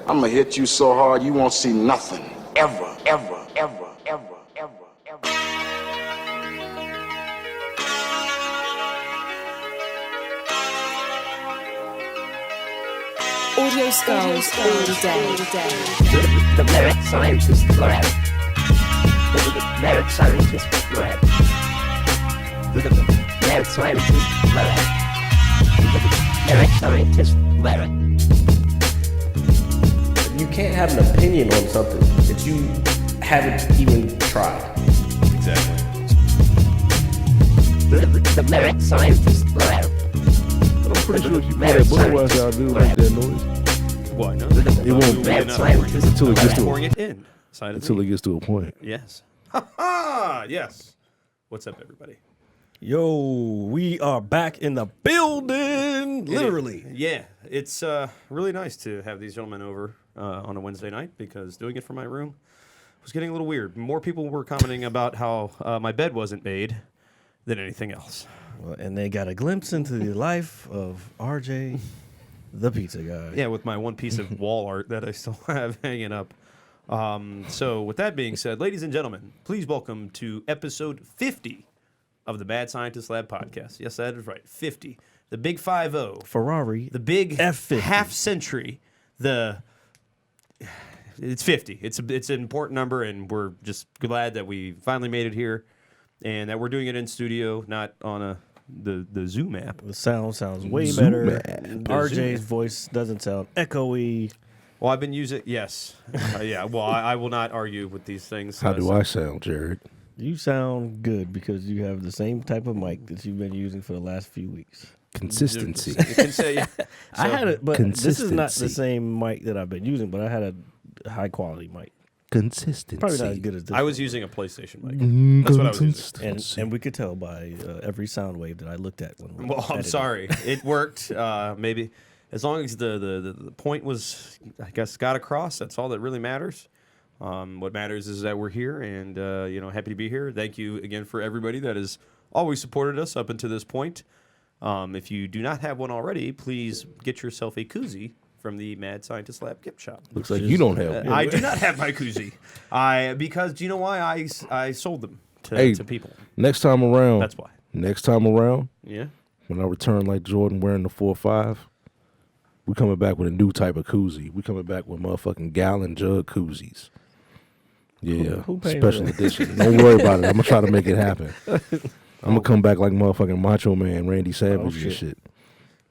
I'm gonna hit you so hard you won't see nothing. Ever, ever, ever, ever, ever, ever. Audio skulls all day. The merit scientist lab. The merit scientist lab. The merit scientist lab. The merit scientist lab. You can't have an opinion on something that you haven't even tried. Exactly. The merit scientist lab. I'm pretty sure if you play that Budweiser, I'll do like that noise. What? No, It won't Merit be scientist until it gets to pouring it in. Side of until me. it gets to a point. Yes. Ha ha! Yes. What's up, everybody? Yo, we are back in the building, literally. Yeah, it's really nice to have these gentlemen over on a Wednesday night because doing it from my room was getting a little weird. More people were commenting about how my bed wasn't made than anything else. Well, and they got a glimpse into the life of RJ, the pizza guy. Yeah, with my one piece of wall art that I still have hanging up. So with that being said, ladies and gentlemen, please welcome to episode 50 of the Mad Scientist Lab podcast. Yes, that is right, 50. The big 50. Ferrari, The big F50. half century. It's 50. It's an important number, and we're just glad that we finally made it here, and that we're doing it in studio, not on the Zoom app. The sound sounds way Zoom better. man. RJ's voice doesn't sound echoey. Well, I've been using yes, yeah. Well, I will not argue with these things. How do I sound, Jared? You sound good because you have the same type of mic that you've been using for the last few weeks. Consistency. You can say, yeah. I had it, but this is not the Consistency. same mic that I've been using, but I had a high quality mic. Consistency. Probably not as good as this. I was using a PlayStation mic. That's what I was using. And we could tell by every sound wave that I looked at when we Well, I'm edited. sorry. It worked. Maybe as long as the point was, I guess, got across. That's all that really matters. What matters is that we're here, and happy to be here. Thank you again for everybody that has always supported us up until this point. If you do not have one already, please get yourself a koozie from the Mad Scientist Lab gift shop. Looks like you don't have one. I do not have my koozie. Because do you know why I sold them Hey. to people? Next time around. That's why. Next time around, Yeah. when I return like Jordan wearing the 4-5, we coming back with a new type of koozie. We coming back with motherfucking gallon jug koozies. Yeah, Who paying special for that? edition. Don't worry about it. I'm gonna try to make it happen. I'm gonna come back like motherfucking Macho Man, Randy Savage and shit.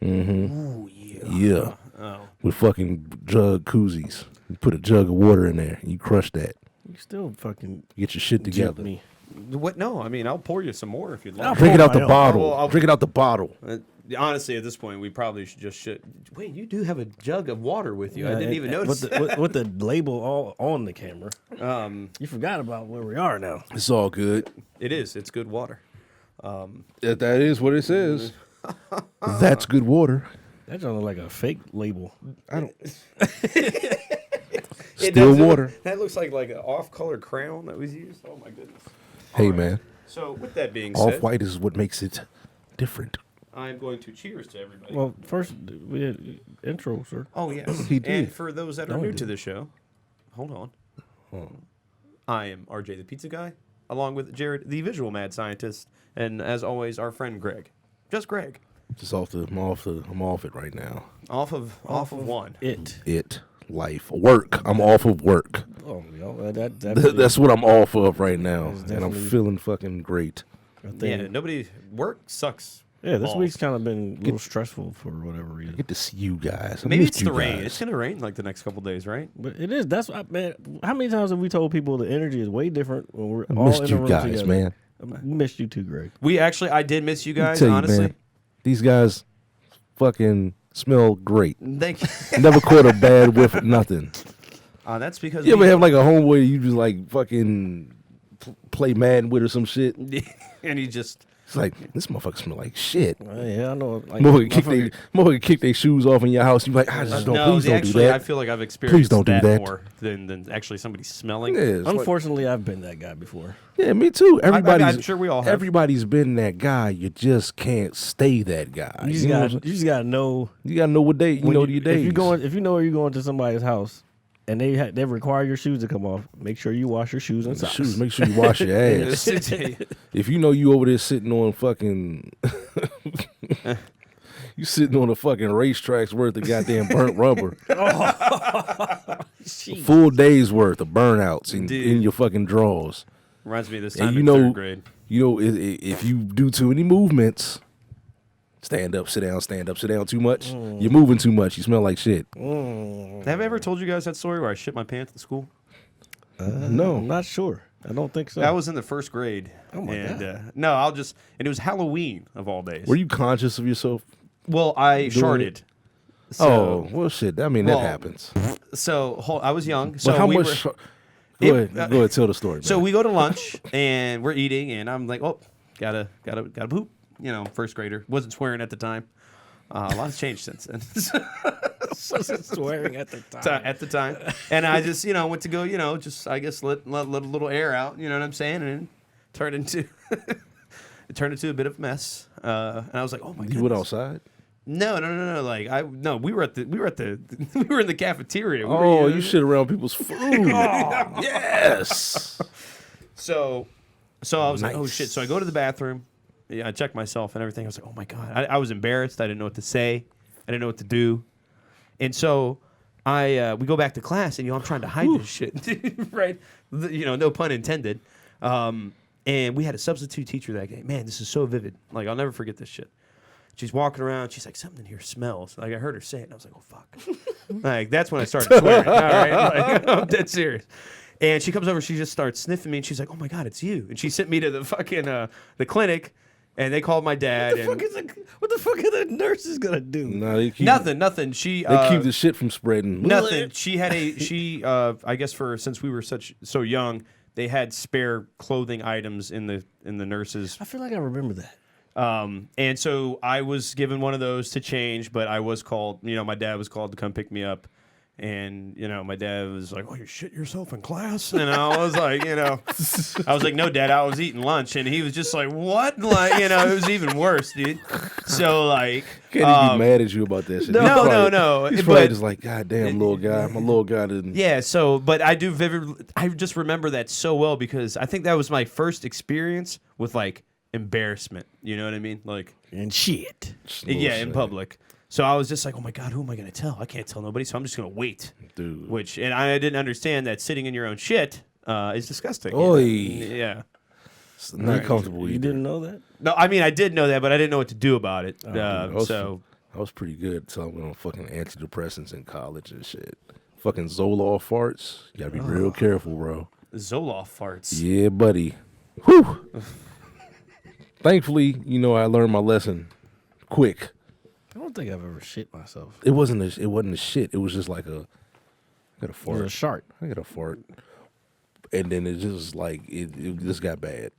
Ooh, yeah. Yeah, Oh. with fucking jug koozies. You put a jug of water in there. You crush that. You still fucking Get your shit jip together. me. What? No, I mean, I'll pour you some more if you'd like. I'll Drink it out the Oh, my bottle. I'll- Drink it out the bottle. Honestly, at this point, we probably should. Wait, you do have a jug of water with you. I didn't even notice. With the label all on the camera. You forgot about where we are now. It's all good. It is. It's good water. That is what it says. That's good water. That sounds like a fake label. I don't. It Still does. water. That looks like an off-color crown that was used. Oh my goodness. Hey man, So with that being off said, white is what makes it different. I'm going to cheers to everybody. Well, first we had intro, sir. Oh yes. He did. And for those that are No, he new to didn't. the show, hold on. I am RJ the Pizza Guy, along with Jared the Visual Mad Scientist, and as always, our friend Greg. Just Greg. Just I'm off it right now. Off of one. It. Life, work. I'm off of work. Oh, that That's what I'm off of right now, That's and I'm definitely- feeling fucking great. Yeah, work sucks. Yeah, this balls. week's kind of been a little stressful for whatever reason. Get to see you guys. I Maybe missed it's the you rain. guys. It's gonna rain like the next couple days, right? But it is. That's what, man. How many times have we told people the energy is way different when we're I all missed in a you room guys, together? man. I missed you too, Greg. I did miss you Let me guys, tell you, honestly. man, these guys fucking smell great. Thank you. Never caught a bad whiff of nothing. That's because You ever have like a homeboy you just like fucking play Madden with or some shit? and he just It's like, this motherfucker smell like shit. Yeah, I know. Like, Motherfucker kick their shoes off in your house. You like, I just don't. Please don't do that. I feel like I've experienced don't do that, that. more than actually somebody smelling. Yeah, it's unfortunately, I've been that guy before. yeah, me too. I'm sure we all have. Everybody's been that guy. You just can't stay that guy. You just gotta know. You gotta know what day. You know your days. If you know you're going to somebody's house, and they require your shoes to come off, make sure you wash your shoes and socks. Make sure you wash your ass. If you know you over there sitting on fucking, you sitting on a fucking racetrack's worth of goddamn burnt rubber. Full day's worth of burnouts in your fucking drawers. Reminds me of this time in third grade. You know, if you do too many movements, stand up, sit down too much, you're moving too much, you smell like shit. Have I ever told you guys that story where I shit my pants at school? No. I'm not sure. I don't think so. That was in the first grade. Oh my God. No, and it was Halloween of all days. Were you conscious of yourself? Well, I sharted. So, well, shit. I mean, that happens. So I was young. So But how we much? were- Go ahead, tell the story. So man. we go to lunch and we're eating, and I'm like, oh, gotta poop. You know, first grader. Wasn't swearing at the time. A lot has changed since then. swearing at the time. At the time, and I just went to go, just I guess let a little air out. You know what I'm saying? And it turned into a bit of a mess. And I was like, oh my god. You went outside? No. Like we were we were in the cafeteria. You shit around people's food. Yes. So I was like, oh shit. So I go to the bathroom. Yeah, I checked myself and everything. I was like, oh my god. I was embarrassed. I didn't know what to say. I didn't know what to do. And so we go back to class, and I'm trying to hide this shit, right? No pun intended. And we had a substitute teacher that day. Man, this is so vivid. Like I'll never forget this shit. She's walking around. She's like, something in here smells. Like I heard her say it, and I was like, oh fuck. Like that's when I started swearing. All right, like, I'm dead serious. And she comes over. She just starts sniffing me, and she's like, oh my god, it's you. And she sent me to the fucking the clinic. And they called my dad. What the fuck are the nurses gonna do? No, Nothing. She they keep the shit from spreading. Nothing. She had I guess since we were so young, they had spare clothing items in the nurses. I feel like I remember that. And so I was given one of those to change, but I was called. My dad was called to come pick me up. And, my dad was like, oh, you shit yourself in class? And I was like, no, Dad, I was eating lunch. And he was just like, what? Like, it was even worse, dude. So, like. Can't even be mad at you about that shit. No. He's probably just like, God damn, little guy. My little guy didn't. Yeah, but I just remember that so well because I think that was my first experience with, like, embarrassment. You know what I mean? Like. And shit. In public. So I was just like, oh my god, who am I going to tell? I can't tell nobody, so I'm just going to wait. Dude. And I didn't understand that sitting in your own shit is disgusting. Oy. Yeah. It's not comfortable. You didn't know that? No, I mean, I did know that, but I didn't know what to do about it. I was pretty good until I went on fucking antidepressants in college and shit. Fucking Zoloft farts. You got to be real careful, bro. Zoloft farts. Yeah, buddy. Whew. Thankfully, I learned my lesson quick. I don't think I've ever shit myself. It wasn't a shit. It was just like I got a fart. It was a shart. I got a fart, and then it just like it just got bad.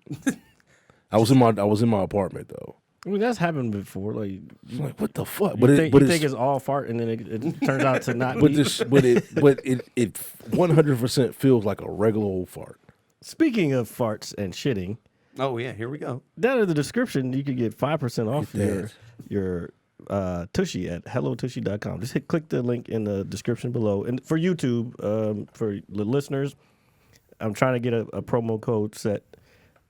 I was in my apartment though. I mean, that's happened before. Like, I'm like, what the fuck? But you think it's all fart, and then it turns out to not. But it 100% feels like a regular old fart. Speaking of farts and shitting. Oh yeah, here we go. Down in the description, you could get 5% off your Tushy at hellotushy.com. Just click the link in the description below. And for YouTube, for the listeners, I'm trying to get a promo code set.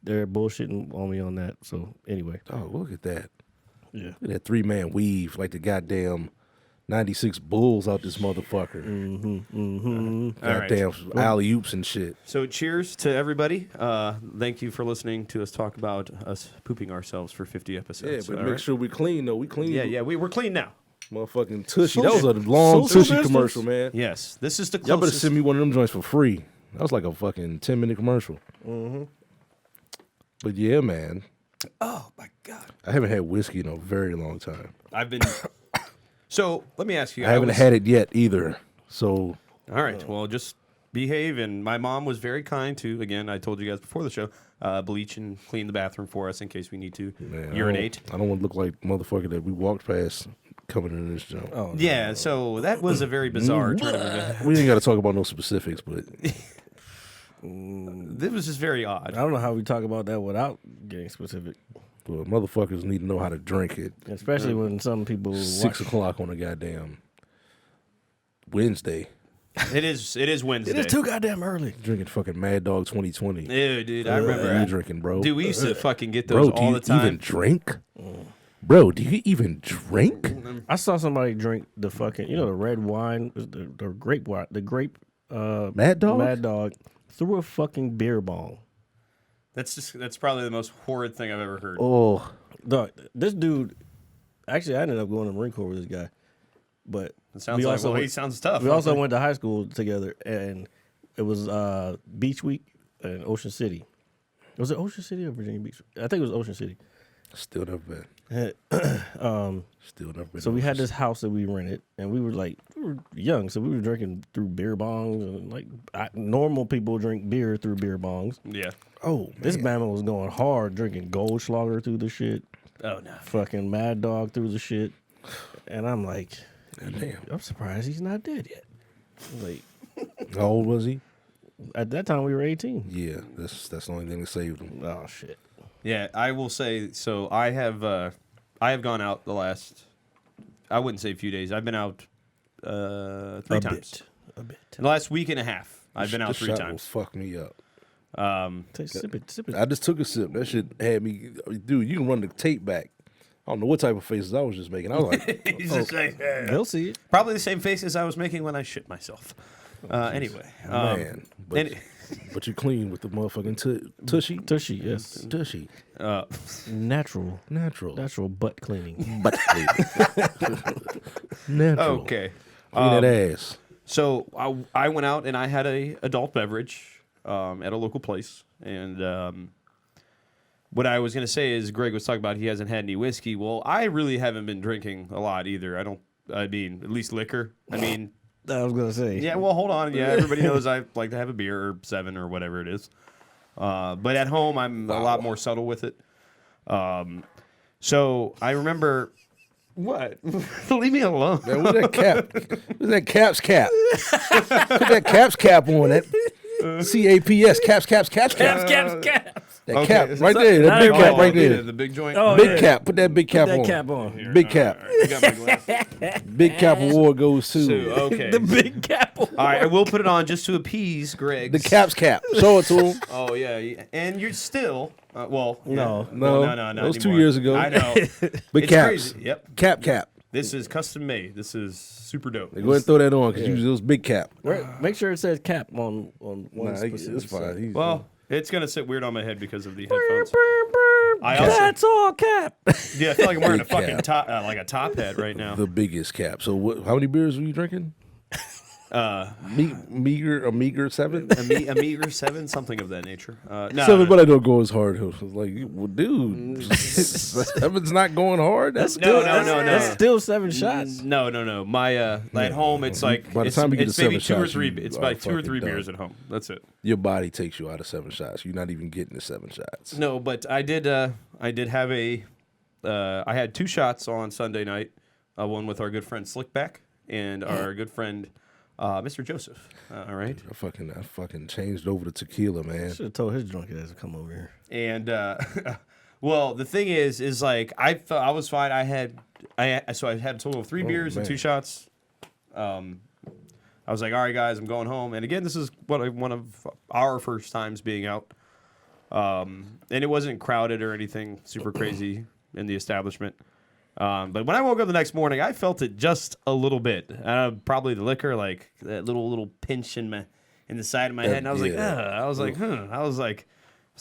They're bullshitting on me on that. So anyway. Oh, look at that. Yeah. Look at that 3-man weave like the goddamn 96 Bulls out this motherfucker. Goddamn alley-oops and shit. So cheers to everybody. Thank you for listening to us talk about us pooping ourselves for 50 episodes. Yeah, but make sure we clean, though. We clean. Yeah, we're clean now. Motherfucking Tushy. That was a long Tushy commercial, man. Yes, this is the closest. Y'all better send me one of them joints for free. That was like a fucking 10-minute commercial. Mm-hmm. But yeah, man. Oh, my God. I haven't had whiskey in a very long time. I've been... So let me ask you. I haven't had it yet either. So all right. Well, just behave, and my mom was very kind to. Again, I told you guys before the show, bleach and clean the bathroom for us in case we need to urinate. I don't want to look like motherfucker that we walked past coming in this joint. Oh, Yeah, so that was a very bizarre turn of events. We ain't got to talk about no specifics, but This was just very odd. I don't know how we talk about that without getting specific, well, motherfuckers need to know how to drink it. especially when some people 6 o'clock on a goddamn Wednesday. It is Wednesday. It is too goddamn early. Drinking fucking Mad Dog 2020. Ew, dude, I remember. What are you drinking, bro? Dude, we used to fucking get Bro, those do all you the time. even drink? Bro, do you even drink? I saw somebody drink the fucking, the red wine, the grape wine, the grape Mad Dog? Mad Dog through a fucking beer bong. That's probably the most horrid thing I've ever heard. Oh, Dog, this dude, actually, I ended up going to Marine Corps with this guy, but It sounds like he sounds tough. we also went to high school together, and it was Beach Week in Ocean City. Was it Ocean City or Virginia Beach? I think it was Ocean City. still never been. Still never been. So we had this house that we rented, and we were young, so we were drinking through beer bongs, and normal people drink beer through beer bongs. Yeah. Oh, This Bama was going hard, drinking Goldschlager through the shit, Oh no. fucking Mad Dog through the shit, and I'm like, damn. I'm surprised he's not dead yet. Like How old was he? at that time we were 18. Yeah, that's the only thing that saved him. Oh shit. Yeah, I will say. So I have gone out the last. I wouldn't say a few days. I've been out 3 times. A bit. In the last week and a half, I've been out This 3 shot times. will fuck me up. Sip it. I just took a sip. That shit had me. Dude, you can run the tape back. I don't know what type of faces I was just making. I was like, He's just like, They'll see it. probably the same faces I was making when I shit myself. Anyway, man. But you clean with the motherfucking tushy. Tushy, yes. Tushy. Natural butt cleaning. Butt clean. Natural. okay. Clean that ass. So I went out and I had a adult beverage at a local place, and what I was gonna say is Greg was talking about he hasn't had any whiskey. Well, I really haven't been drinking a lot either. I mean, at least liquor. I mean, I was gonna say. yeah. Well, hold on. Yeah, everybody knows I like to have a beer or 7 or whatever it is. But at home, I'm a lot more subtle with it. So I remember. What? Leave me alone. Man, where's that cap? Where's that caps cap? Put that caps cap on it. CAPS, caps. That cap right there. That big cap right there. The big joint. Oh, Big cap. Put that big cap that on. cap on. Big cap. I got my glasses. Big cap award goes to So, okay. The big cap on. All right, I will put it on just to appease Greg. the caps cap. Show it to him. Oh yeah, and you're still well. No. No, not that was 2 anymore. years ago. I know. Big It's caps. crazy. Yep. Cap. This is custom made. This is super dope. Go ahead and throw that on because it was big cap. Make sure it says cap on one Nah, specific it's fine. side. He's- Well, it's gonna sit weird on my head because of the headphones. I also, That's all cap. yeah, I feel like I'm wearing a Big fucking cap. top, like a top hat right now. the biggest cap. So how many beers were you drinking? Meager 7? A meager 7, something of that nature. No, 7, no. but I don't go as hard. I was like, well, dude, 7's not going hard. That's No. That's still 7 shots. No. My at home, it's like By the it's, time you get it's to maybe 7 2 or shots, 3. you It's are like 2 or fucking 3 done. beers at home. That's it. Your body takes you out of 7 shots. You're not even getting the 7 shots. No, but I did have a. I had 2 shots on Sunday night. One with our good friend Slickback and our good friend Mr. Joseph. All right. I fucking changed over to tequila, man. Should have told his drunk ass to come over here. And well, the thing is like I felt I was fine. I had a total of 3 beers and man. 2 shots. I was like, all right, guys, I'm going home. And again, this is one of our first times being out. And it wasn't crowded or anything super crazy in the establishment. But when I woke up the next morning, I felt it just a little bit. Probably the liquor, like that little pinch in the side of my head. And I was like,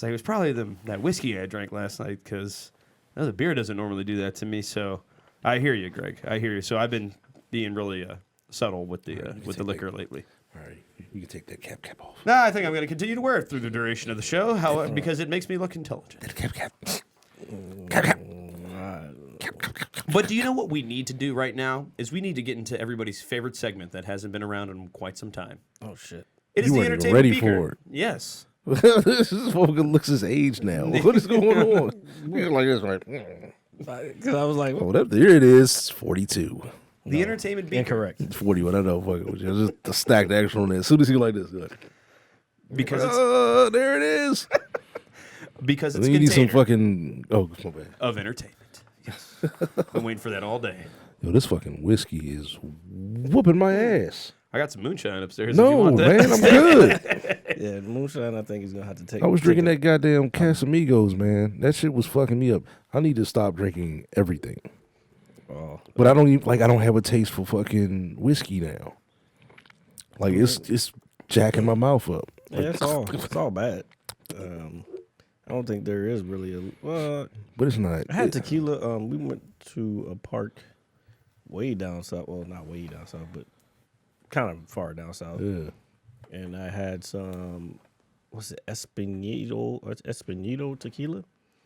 it was probably the whiskey I drank last night because the beer doesn't normally do that to me. So I hear you, Greg. I hear you. So I've been being really subtle with the liquor lately. All right, you can take that cap off. Nah, I think I'm going to continue to wear it through the duration of the show, because it makes me look intelligent. Cap. But do you know what we need to do right now? Is we need to get into everybody's favorite segment that hasn't been around in quite some time. Oh shit. It is You the weren't even entertainment ready beaker. for it. Yes. This motherfucker looks his age now. What is going on? He's like this, right? Because I was like, Oh, there it is. 42. The entertainment beaker. incorrect. It's 41. I know. Fuck it. Was just a stacked extra on there. As soon as he like this, like, Because it's there it is. because And it's then you need some container fucking. Oh, my bad. of entertainment. Yes. Been waiting for that all day. Yo, this fucking whiskey is whooping my ass. I got some moonshine upstairs. if you No, want that. man, I'm good. Yeah, the moonshine, I think he's going to have to take. I was drinking take that goddamn Casamigos, man. That shit was fucking me up. I need to stop drinking everything. Oh, But I don't even I don't have a taste for fucking whiskey now. Like it's jacking my mouth up. yeah, it's all bad. I don't think there is really a. Well, But it's not. I had tequila. We went to a park way down south. Well, not way down south, but kind of far down south. Yeah. And I had some. What's it? Espinito tequila.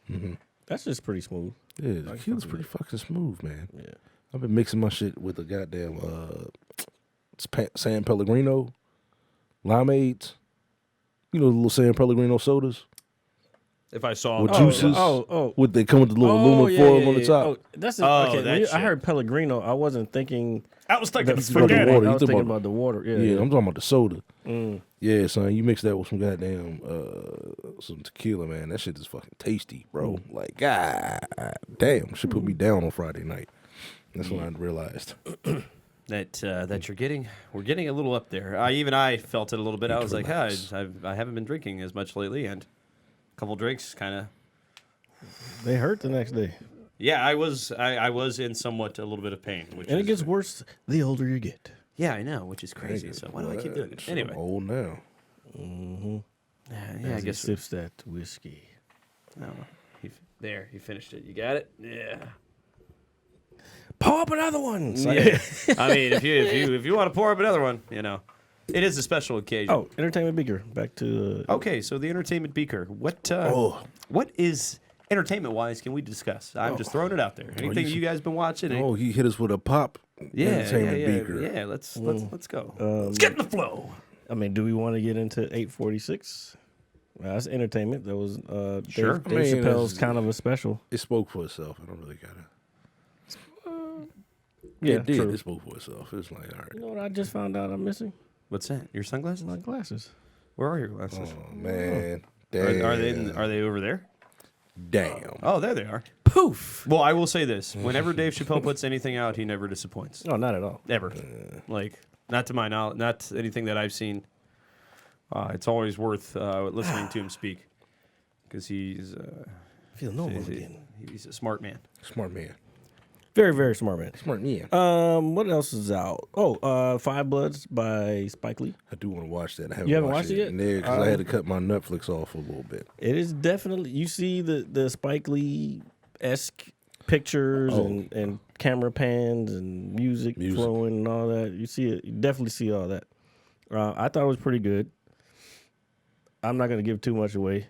Mm-hmm. That's just pretty smooth. Yeah, tequila's pretty fucking smooth, man. Yeah. I've been mixing my shit with a goddamn San Pellegrino limeades. You know the little San Pellegrino sodas If I saw with that. juices. oh. With they come with the little aluminum foil on the top. Oh, that's Oh, okay. that When I shit. heard Pellegrino. I wasn't thinking. I was thinking the spaghetti. water. I You was talking thinking about- about the water. Yeah, Yeah, I'm talking about the soda. Mm. Yeah, son, you mix that with some goddamn some tequila, man. That shit is fucking tasty, bro. Like, god damn, should put me down on Friday night. That's when I realized. That we're getting a little up there. I felt it a little bit. I was like, relax. I haven't been drinking as much lately, and a couple drinks kind of. They hurt the next day, Yeah, I was in somewhat a little bit of pain, which and is, it gets worse the older you get. yeah, I know, which is crazy. So why do I keep doing it? Shit, Anyway, I'm old now. yeah, I As he guess sips that whiskey. no, he finished it. You got it. Yeah. Pour up another one. Yeah. I mean, if you want to pour up another one, it is a special occasion. Oh, entertainment beaker. Back to Okay, so the entertainment beaker. What is entertainment wise can we discuss? I'm just throwing it out there. Anything you guys been watching? Oh, he hit us with a pop entertainment beaker. Yeah, let's go. Let's get in the flow. I mean, do we want to get into 846? That's entertainment. That was Sure. Dave I mean, Chappelle's it's- kind of a special. It spoke for itself. I don't really got it. Yeah, It did. true. It spoke for itself. It's like, all right. You know what I just found out I'm missing? What's that? Your sunglasses? My glasses. Where are your glasses? Oh, man. Are Damn. they over there? Damn. Oh, there they are. Poof. Well, I will say this: whenever Dave Chappelle puts anything out, he never disappoints. No, not at all. Ever. Like, not to my knowledge, not anything that I've seen. It's always worth listening to him speak because he's I feel normal again. he's a smart man. Smart man. Very, very smart man. Smart man. What else is out? Oh, Five Bloods by Spike Lee. I do want to watch that. I haven't You haven't watched watched it yet? Yeah, because I had to cut my Netflix off a little bit. It is definitely, you see the Spike Lee-esque pictures and camera pans and music flowing and all that. You see it. You definitely see all that. I thought it was pretty good. I'm not going to give too much away.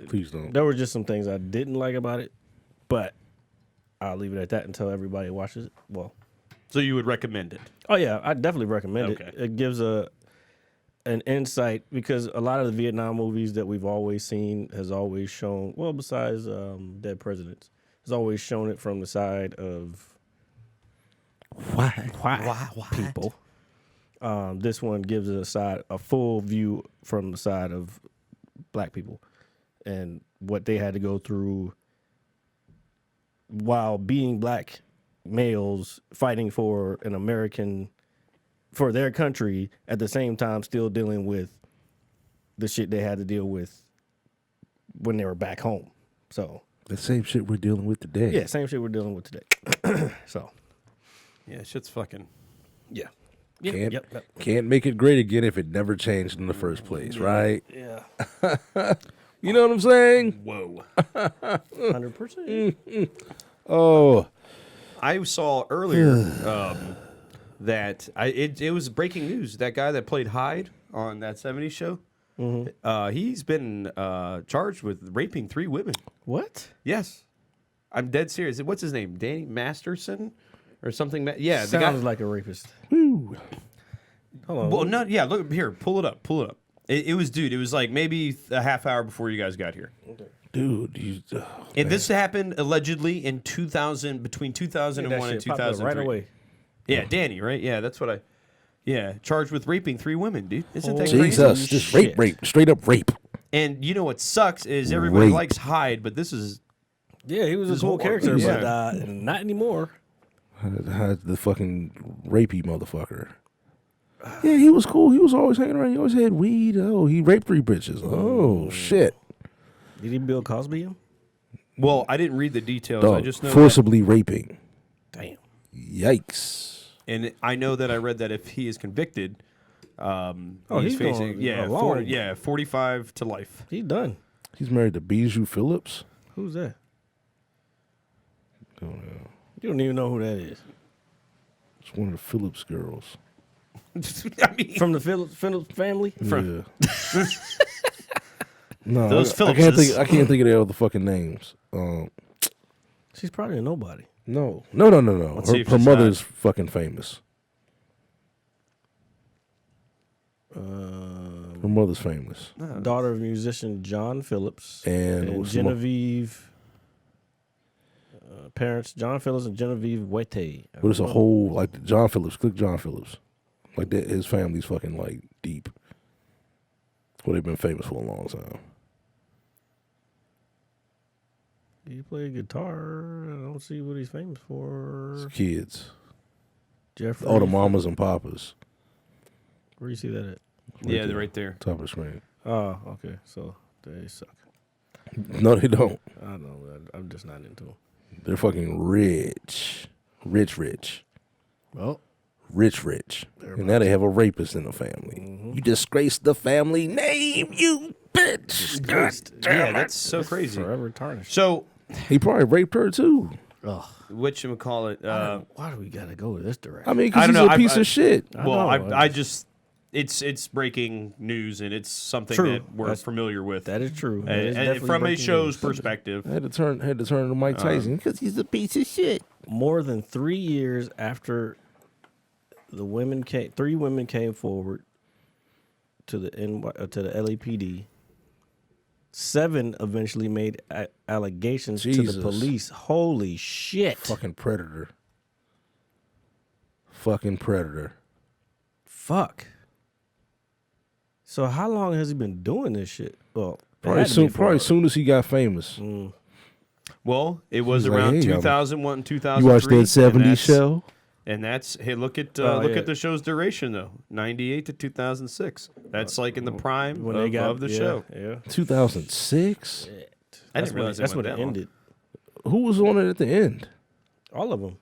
Please don't. There were just some things I didn't like about it, but I'll leave it at that until everybody watches it. Well, So you would recommend it? oh yeah, I definitely recommend Okay. it. It gives an insight because a lot of the Vietnam movies that we've always seen has always shown, well, besides Dead Presidents, has always shown it from the side of white people. This one gives a full view from the side of black people and what they had to go through while being black males fighting for for their country at the same time still dealing with the shit they had to deal with when they were back home. So The same shit we're dealing with today. yeah, same shit we're dealing with today. So Yeah, shit's fucking. yeah. Can't make it great again if it never changed in the first place, right? Yeah. You know what I'm saying? Whoa. 100%. Oh, I saw earlier that it was breaking news. That guy that played Hyde on that 70s show, he's been charged with raping 3 women. What? Yes. I'm dead serious. What's his name? Danny Masterson or something? Yeah, the Sounds guy. like a rapist. Hold on. Well, no, yeah. Look here. Pull it up. Pull it up. It was, dude. It was like maybe a half hour before you guys got here. Dude, And this happened allegedly in 2000, between 2001 and 2003. Right away. Yeah, Danny, right? Yeah, that's what I. Yeah, charged with raping 3 women, dude. Isn't that crazy? Jesus, just rape, straight up rape. And you know what sucks is everybody Rape. likes Hyde, but this is. Yeah, he was a cool character, but not anymore. The fucking rapey motherfucker. Yeah, he was cool. He was always hanging around. He always had weed. Oh, he raped 3 bitches. Oh, shit. Did he Bill Cosby him? Well, I didn't read the details. Dog, I just know forcibly raping. Damn. Yikes. and I know that I read that if he is convicted, he's facing going 45 to life. He's done. He's married to Bijou Phillips. Who's that? Don't know. You don't even know who that is. It's one of the Phillips girls. I mean, From the Phillips family? Yeah. No, Those I can't Phillipses. think of their other fucking names. She's probably a nobody. No. Let's see if Her she's mother's fucking famous. Her mother's famous. Daughter of musician John Phillips And what's the Genevieve. Parents John Phillips and Genevieve Wete. But it's a whole, like, John Phillips. Click John Phillips. Like, that, his family's fucking, like, deep. Well, they've been famous for a long time. He played guitar. I don't see what he's famous for. It's kids. Jeffrey. All the mamas and papas. Where you see that at? yeah, they're right there. Top of the screen. Oh, okay. So they suck. No, they don't. I know. I'm just not into them. They're fucking rich. Rich. Well, Rich. And now they have a rapist in the family. You disgraced the family name, you bitch. Yeah, that's so crazy. forever tarnished. So, He probably raped her too. Ugh. whatchamacallit, Why do we gotta go this direction? I mean, I because don't he's know, a piece of shit. well, know, I just, it's breaking news and it's something True. that we're familiar with. That is true. That And- is and definitely from a breaking show's news. perspective. I had to turn to Mike Tyson because he's a piece of shit. More than 3 years after three women came forward to the LAPD. 7 eventually made allegations to Jesus. the police. Holy shit! Fucking predator. Fuck. So how long has he been doing this shit? Well, Probably soon as he got famous. Well, it was He's like, around hey, 2001 and 2003. You watched that and 70s show? And that's, hey, look at yeah. the show's duration though, 98 to 2006. That's like in the prime when they got of the show. Yeah. 2006? I didn't realize That's it when went it that long. ended. Who was on it at the end? All of them.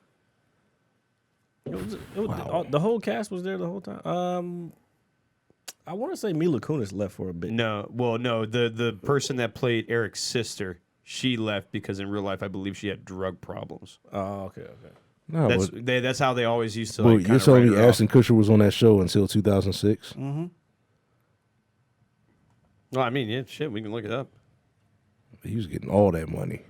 The whole cast was there the whole time. I want to say Mila Kunis left for a bit. No, the person that played Eric's sister, she left because in real life I believe she had drug problems. Oh, okay. No, That's how they always used to. well, Like, you're kinda telling write me her off. Ashton Kutcher was on that show until 2006? Well, I mean, yeah, shit, we can look it up. He was getting all that money.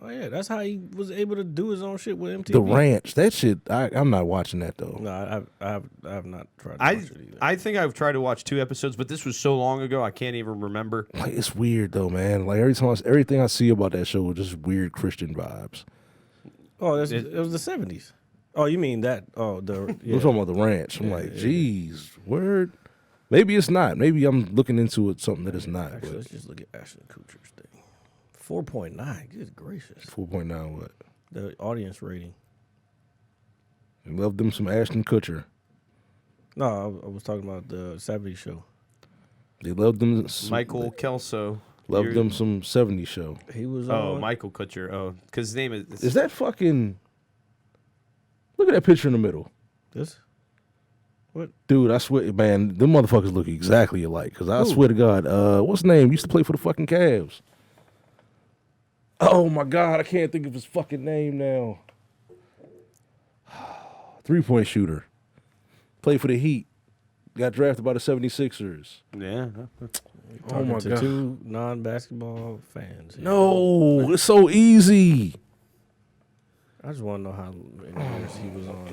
Oh yeah, that's how he was able to do his own shit with MTV. The Ranch, that shit, I'm not watching that though. No, I have not tried to watch it either. I think I've tried to watch 2 episodes, but this was so long ago I can't even remember. Like, it's weird though, man. Like everything I see about that show was just weird Christian vibes. Oh, it was the 70s. Oh, you mean that? Oh, We're yeah. talking about the Ranch. I'm like, geez, word. Maybe it's not. Maybe I'm looking into it something that it's not. Actually, But let's just look at Ashton Kutcher's thing. 4.9. Good gracious. 4.9 what? The audience rating. I love them some Ashton Kutcher. No, I was talking about the 70s show. They loved them. Some, Michael Kelso. Loved them some 70s show. He was Oh, on. Michael Kutcher. Oh, because his name is. Is that fucking? Look at that picture in the middle. This? What? Dude, I swear, man, them motherfuckers look exactly alike. Because I swear to God, what's his name? Used to play for the fucking Cavs. Oh, my God, I can't think of his fucking name now. 3-point shooter. Played for the Heat. Got drafted by the 76ers. Yeah. Oh, my to God. 2 non-basketball fans. here. No, it's so easy. I just want to know how many years he was on.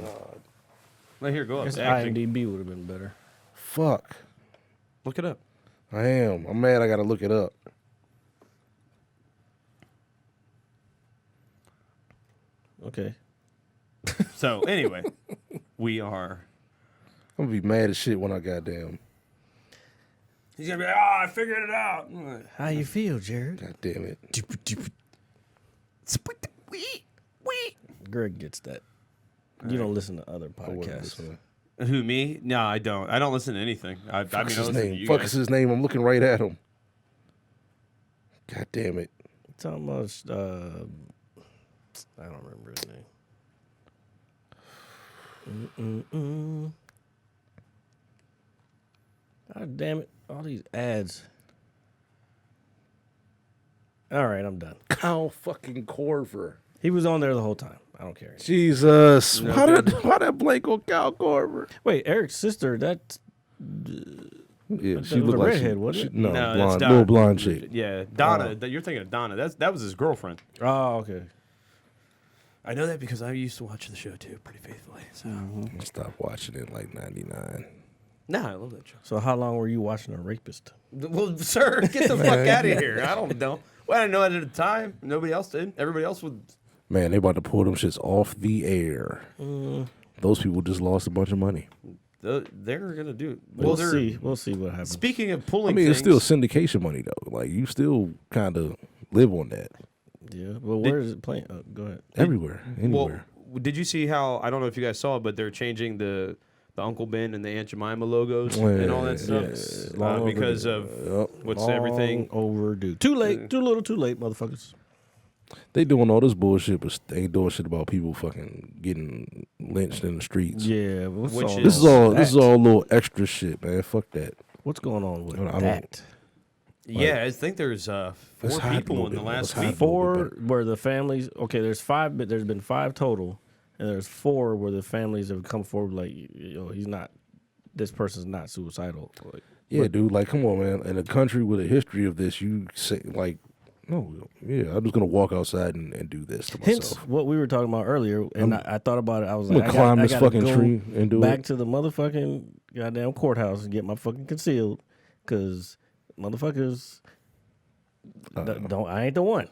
Well, here, go I up. guess Acting. IMDb would have been better. Fuck. Look it up. I am. I'm mad I gotta look it up. Okay. So anyway, we are. I'm gonna be mad as shit when I goddamn. He's gonna be like, "Oh, I figured it out." How you feel, Jared? God damn it. Greg gets that. You don't listen to other I wasn't podcasts. listening. Who, me? No, I don't. I don't listen to anything. I mean, I His listen to name. you Fuck guys. is his name? I'm looking right at him. God damn it. Talking about, I don't remember his name. God damn it. All these ads. All right, I'm done. Kyle fucking Corver. He was on there the whole time. I don't care. Jesus. No why good. that blank on Kyle Corver? Wait, Eric's sister, that Yeah, That she was looked a like redhead, wasn't it? No, No, that's blonde, Donna. little blonde chick. Yeah, Donna. You're thinking of Donna. That was his girlfriend. Oh, okay. I know that because I used to watch the show too, pretty faithfully. So. I stopped watching it like 99. Nah, I love that show. So how long were you watching a rapist? Well, sir, get the fuck out of here. I don't know. Well, I didn't know that at the time. Nobody else did. Everybody else would. Man, they about to pull them shits off the air. Those people just lost a bunch of money. They're gonna do. We'll they're- see. We'll see what happens. Speaking of I pulling, mean, things, it's still syndication money though. Like you still kind of live on that Yeah, but where is it playing? Oh, go ahead. everywhere, Well, anywhere. did you see how? I don't know if you guys saw it, but they're changing the Uncle Ben and the Aunt Jemima logos and all that stuff Yes. Long because of what's everything. Overdue. Too late. Too little. Too late, motherfuckers. They doing all this bullshit, but they ain't doing shit about people fucking getting lynched in the streets. Yeah, but what's Which all is- This is all. that? This is all little extra shit, man. Fuck that. What's going on with I don't- that? Yeah, I think there's four let's hide a people little in the bit more. last Let's hide week. a Four where the families. Okay, there's five, but there's been five total, and there's four where the families have come forward like, he's not. This person's not suicidal. Like, Yeah, dude. Like, come on, man. In a country with a history of this, you say like, no, yeah, I'm just gonna walk outside and do this to hence myself. what we were talking about earlier, and I thought about it. I was I'm like, gonna climb I this gotta fucking go tree and do back it. to the motherfucking goddamn courthouse and get my fucking concealed, because motherfuckers don't. I ain't the one.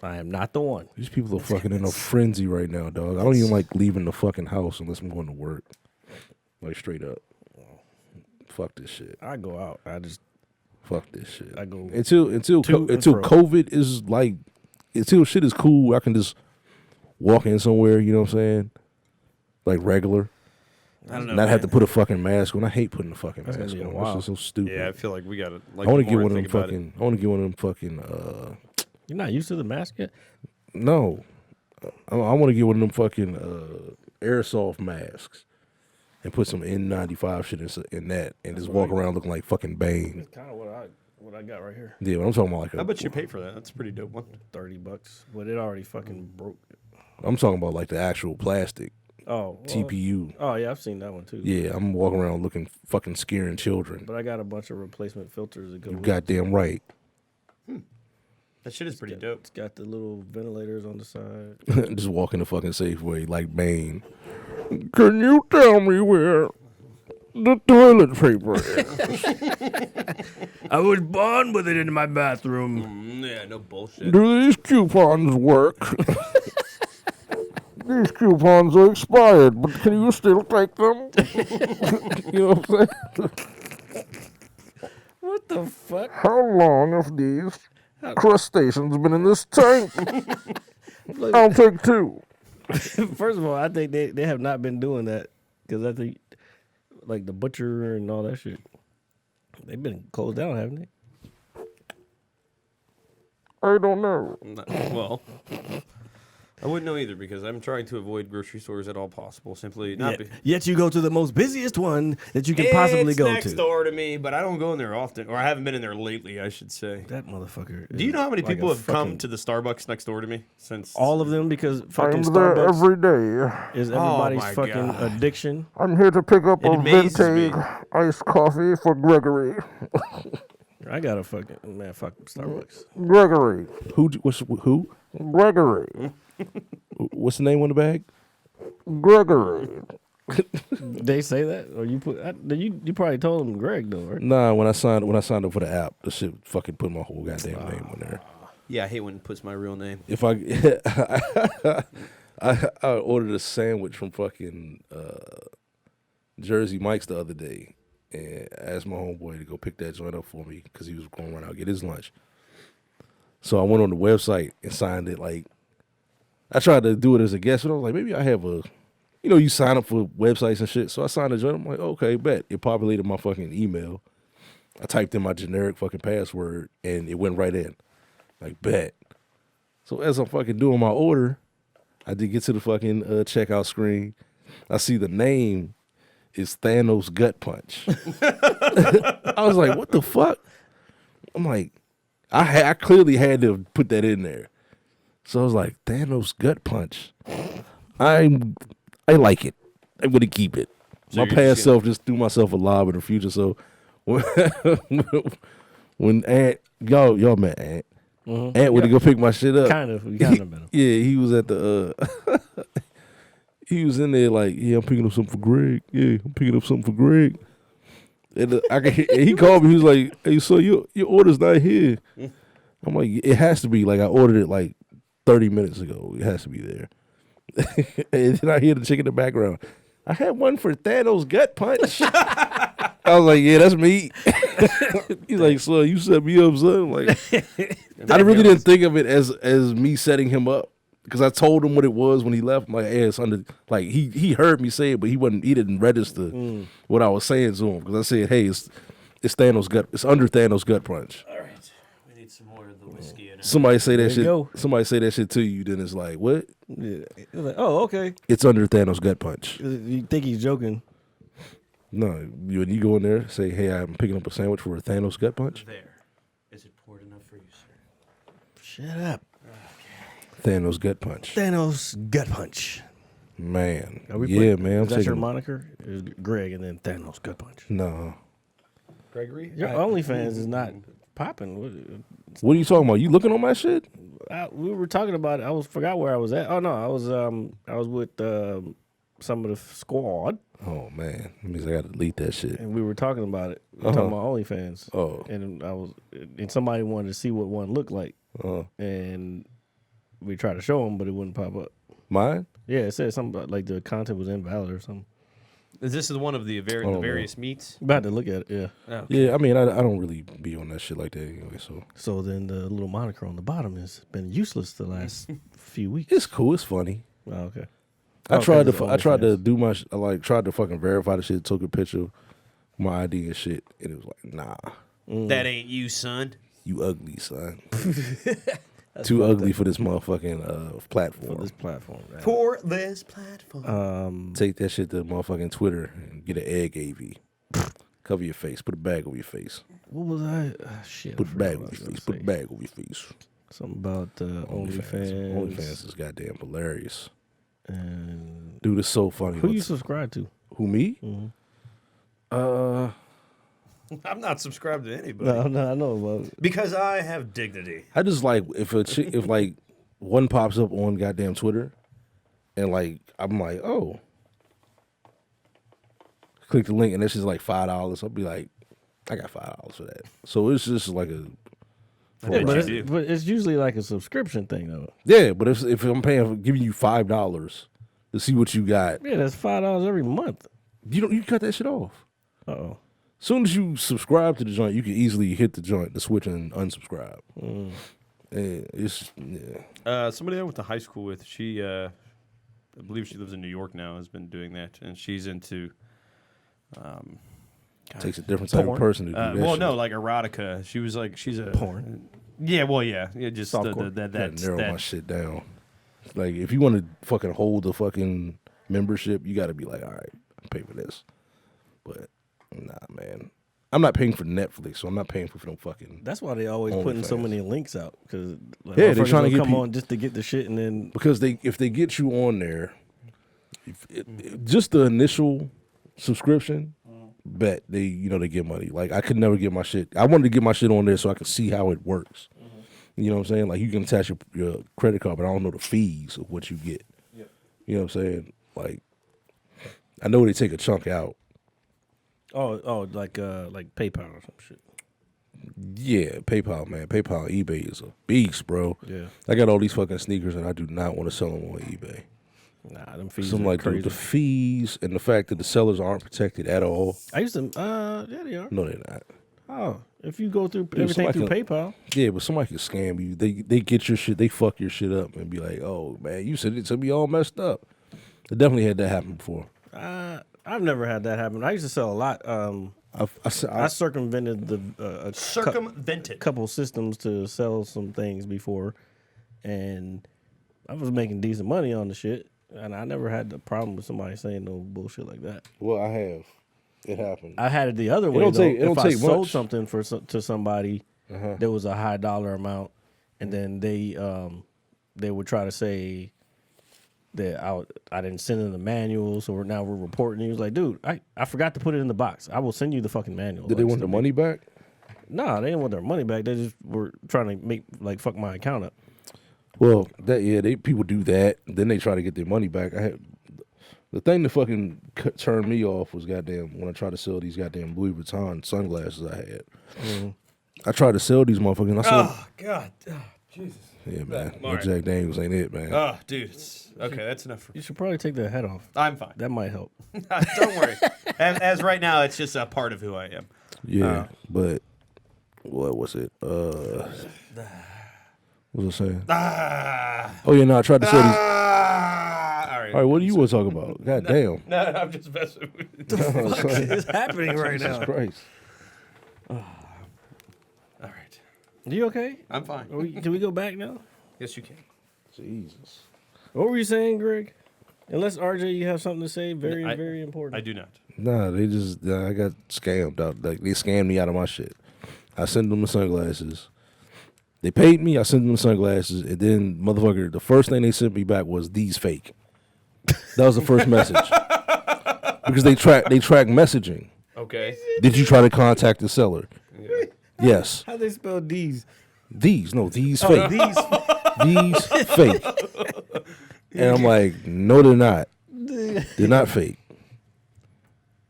I am not the one. These people are fucking in a frenzy right now, dog. I don't even like leaving the fucking house unless I'm going to work. Like straight up. Fuck this shit. I go out. I just Fuck this shit. I go until to and fro. COVID is like until shit is cool. I can just walk in somewhere. You know what I'm saying? Like regular. I don't know. Not have to man. put a fucking mask on. I hate putting a fucking That's mask gonna be a on. while. This is so stupid. Yeah, I feel like we gotta. Like, I want to the get more one of them think about it- fucking. I want to get one of them fucking. You're not used to the mask yet. No, I want to get one of them fucking airsoft masks and put some N95 shit in that and just walk around looking like fucking Bane. That's kind of what I got right here. Yeah, but I'm talking about like How much you pay for that? That's a pretty dope one. $30, but it already fucking broke. I'm talking about like the actual plastic Oh, well, TPU. Oh yeah, I've seen that one too. Yeah, I'm walking around looking fucking scaring children. But I got a bunch of replacement filters that go. You with it. goddamn right. That shit is pretty dope. It's got the little ventilators on the side. Just walking the fucking Safeway like Bane. Can you tell me where the toilet paper is? I was born with it in my bathroom. Yeah, no bullshit. Do these coupons work? These coupons are expired, but can you still take them? You know what I'm saying? What the fuck? How long have these crustaceans been in this tank? I'll take two. First of all, I think they have not been doing that, because I think like the butcher and all that shit, they've been closed down, haven't they? I don't know. Well, I wouldn't know either because I'm trying to avoid grocery stores at all possible. Simply not. Yet you go to the most busiest one that you can possibly It's go next to. door to me, but I don't go in there often, or I haven't been in there lately, I should say. That motherfucker. Do you know how many like people a have come fucking- to the Starbucks next door to me since? All of them, because fucking I'm there Starbucks every day. is everybody's my fucking God. addiction. I'm here to pick up It a amazes me. vintage iced coffee for Gregory. I got a fucking man. Fuck Starbucks. Gregory. Who? Gregory. Hmm? What's the name on the bag? Hmm. Gregory. They say that, or you put you probably told them Greg though, right? Nah, when I signed up for the app, the shit fucking put my whole goddamn name on there. Yeah, I hate when it puts my real name. If I I ordered a sandwich from fucking Jersey Mike's the other day, and asked my homeboy to go pick that joint up for me because he was going to run out and get his lunch. So I went on the website and signed it. Like, I tried to do it as a guest, but I was like, maybe I have a, you sign up for websites and shit. So I signed the joint. I'm like, okay, bet. It populated my fucking email. I typed in my generic fucking password, and it went right in. Like, bet. So as I'm fucking doing my order, I did get to the fucking checkout screen. I see the name is Thanos Gut Punch. I was like, what the fuck? I'm like, I clearly had to put that in there. So I was like, Thanos Gut Punch. I like it. I'm gonna keep it. So My past self just threw myself a lob in the future. So when Ant, y'all met Ant. Mm-hmm. Ant went to go pick my shit up. Kind of met him. Yeah, he was at the he was in there like, yeah, I'm picking up something for Greg. Yeah, I'm picking up something for Greg. And he called me. He was like, "Hey, so your order's not here." I'm like, "It has to be. Like, I ordered it like 30 minutes ago. It has to be there." And then I hear the chick in the background. I had one for Thanos Gut Punch. I was like, "Yeah, that's me." He's like, "So you set me up, son?" I'm like, I really didn't think of it as me setting him up. Because I told him what it was when he left. I'm like, hey, it's under, like, he heard me say it, but he didn't register what I was saying to him. Because I said, hey, it's Thanos Gut, it's under Thanos Gut Punch. All right, we need some more of the whiskey in it. Somebody say that shit. go. Somebody say that shit to you, then it's like, what? Yeah. It was like, oh, okay. It's under Thanos Gut Punch. You think he's joking? No, when you go in there, say, hey, I'm picking up a sandwich for a Thanos Gut Punch. There. Is it poured enough for you, sir? Shut up. Thanos Gut Punch. Thanos Gut Punch. Man. Are we Yeah, man. Is that your moniker? Is Greg and then Thanos Gut Punch? No. Gregory? Your OnlyFans is not popping. What are you talking about? You looking on my shit? We were talking about it. forgot where I was at. Oh no, I was with some of the squad, Oh, man. That means I got to delete that shit. and we were talking about it. We were talking about OnlyFans. Oh. And somebody wanted to see what one looked like, and we tried to show them, but it wouldn't pop up. Mine? Yeah, it said something about like the content was invalid or something. Is this one of the various meats? About to look at it, yeah. Oh, okay. Yeah, I mean, I don't really be on that shit like that anyway, so. So then the little moniker on the bottom has been useless the last few weeks. It's cool. It's funny. Oh, okay. I tried it's to do my, tried to fucking verify the shit, took a picture, my ID and shit, and it was like, nah, That ain't you, son. you ugly, son. Too ugly for this motherfucking platform. For this platform. Right? For this platform. Take that shit to motherfucking Twitter and get an egg AV. Cover your face. Put a bag over your face. What was I? Shit. Put a bag over your face. Put a bag over your face. Something about OnlyFans. OnlyFans is goddamn hilarious. And Dude, it's so funny. who you subscribe to? Who, me? Mm-hmm. I'm not subscribed to anybody. No, I know about it. Because I have dignity. I just like if like one pops up on goddamn Twitter, and like I'm like, oh, click the link and it's just like $5. I'll be like, I got $5 for that. So it's just like a Yeah, but, you it's, do. but it's usually like a subscription thing, though. yeah. But if I'm giving you $5 to see what you got, Yeah, that's $5 every month. you can cut that shit off. Uh-oh. As soon as you subscribe to the joint, you can easily hit the joint, the switch, and unsubscribe. And it's Somebody I went to high school with, she, I believe she lives in New York now, has been doing that, and she's into. takes a different type of person to do that. Well, shit. no, like erotica. She was like, she's a Porn. Yeah, well, yeah, just Softcore. Gotta narrow my shit down. Like, if you want to fucking hold the fucking membership, you got to be like, all right, I'm paying for this. But nah, man, I'm not paying for Netflix, so I'm not paying for no fucking. That's why they always putting so OnlyFans. many links out, because like, Yeah, they're trying to get come people- on just to get the shit, and then Because if they get you on there, just the initial subscription, bet they get money. Like, I could never get my shit. I wanted to get my shit on there so I could see how it works. You know what I'm saying? Like, you can attach your credit card, but I don't know the fees of what you get. You know what I'm saying? Like, I know they take a chunk out. Like PayPal or some shit. Yeah, PayPal, man. PayPal, eBay is a beast, bro. Yeah. I got all these fucking sneakers and I do not want to sell them on eBay. Nah, them fees Some are like crazy. the fees and the fact that the sellers aren't protected at all. I used to, yeah, they are. No, they're not. Oh, if you go through Yeah, everything through somebody PayPal. Yeah, but somebody can scam you. They get your shit, they fuck your shit up and be like, oh, man, you said it to me all messed up. I definitely had that happen before. I've never had that happen. I used to sell a lot. I circumvented the couple systems to sell some things before, and I was making decent money on the shit, and I never had the problem with somebody saying no bullshit like that. Well, I have. It happened. I had it the other way. don't though. take- it if don't I take sold much. something to somebody, there was a high dollar amount, and then they would try to say that I didn't send in the manual, so now we're reporting. He was like, dude, I forgot to put it in the box. I will send you the fucking manual. Did they want the money back? No, they didn't want their money back. They just were trying to fuck my account up. Well, people do that. Then they try to get their money back. The thing that fucking turned me off was goddamn when I tried to sell these goddamn Louis Vuitton sunglasses I had. Mm-hmm. I tried to sell these motherfuckers. And I sold, Oh God, Jesus. yeah, man. All That right. Jack Daniels ain't it, man. Oh, dude. Okay, that's enough for me. You should probably take the head off. I'm fine. That might help. Don't worry. As right now, it's just a part of who I am. Yeah, but what was it? What was I saying? Oh yeah, no, I tried to sell these. All right. All right, what do you want to talk about? God damn. No, I'm just messing with you. It's happening right now. Jesus Christ. All right. You okay? I'm fine. Can we go back now? Yes, you can. Jesus. What were you saying, Greg? Unless RJ, you have something to say, very important. I do not. Nah, I got scammed out. Like they scammed me out of my shit. I sent them the sunglasses. They paid me. I sent them the sunglasses, and then motherfucker, the first thing they sent me back was these fake. That was the first message because they track messaging. Okay. Did you try to contact the seller? Yes. How they spell D's? These fake. These fake. And I'm like, no, they're not. They're not fake.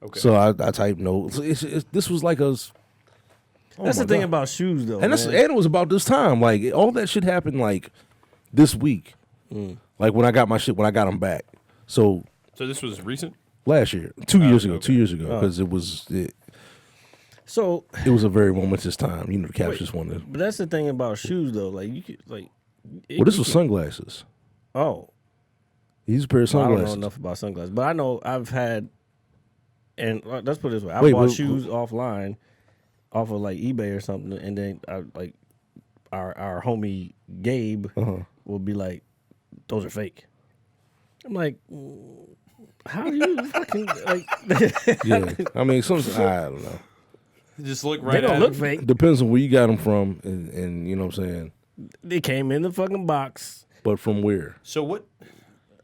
Okay. So I typed no. This was like a. That's the thing about shoes, though. And it was about this time. Like all that shit happened like this week. Like when I got my shit, when I got them back. So this was recent? last year, 2 years ago, okay. 2 years ago, because it was So, it was a very momentous time. You know, the Caps just wanted. but that's the thing about shoes, though. Like you could Well, this was sunglasses. Oh, These a pair of well, I don't sunglasses. know enough about sunglasses, but I know I've had, and let's put it this way: I Wait, bought but- shoes offline, off of like eBay or something, and then our homie Gabe will be like, "Those are fake." I'm like, how do you fucking like? Yeah, I mean, I don't know. Just look right They at don't look it. fake. Depends on where you got them from, and you know what I'm saying. They came in the fucking box. But from where? So what?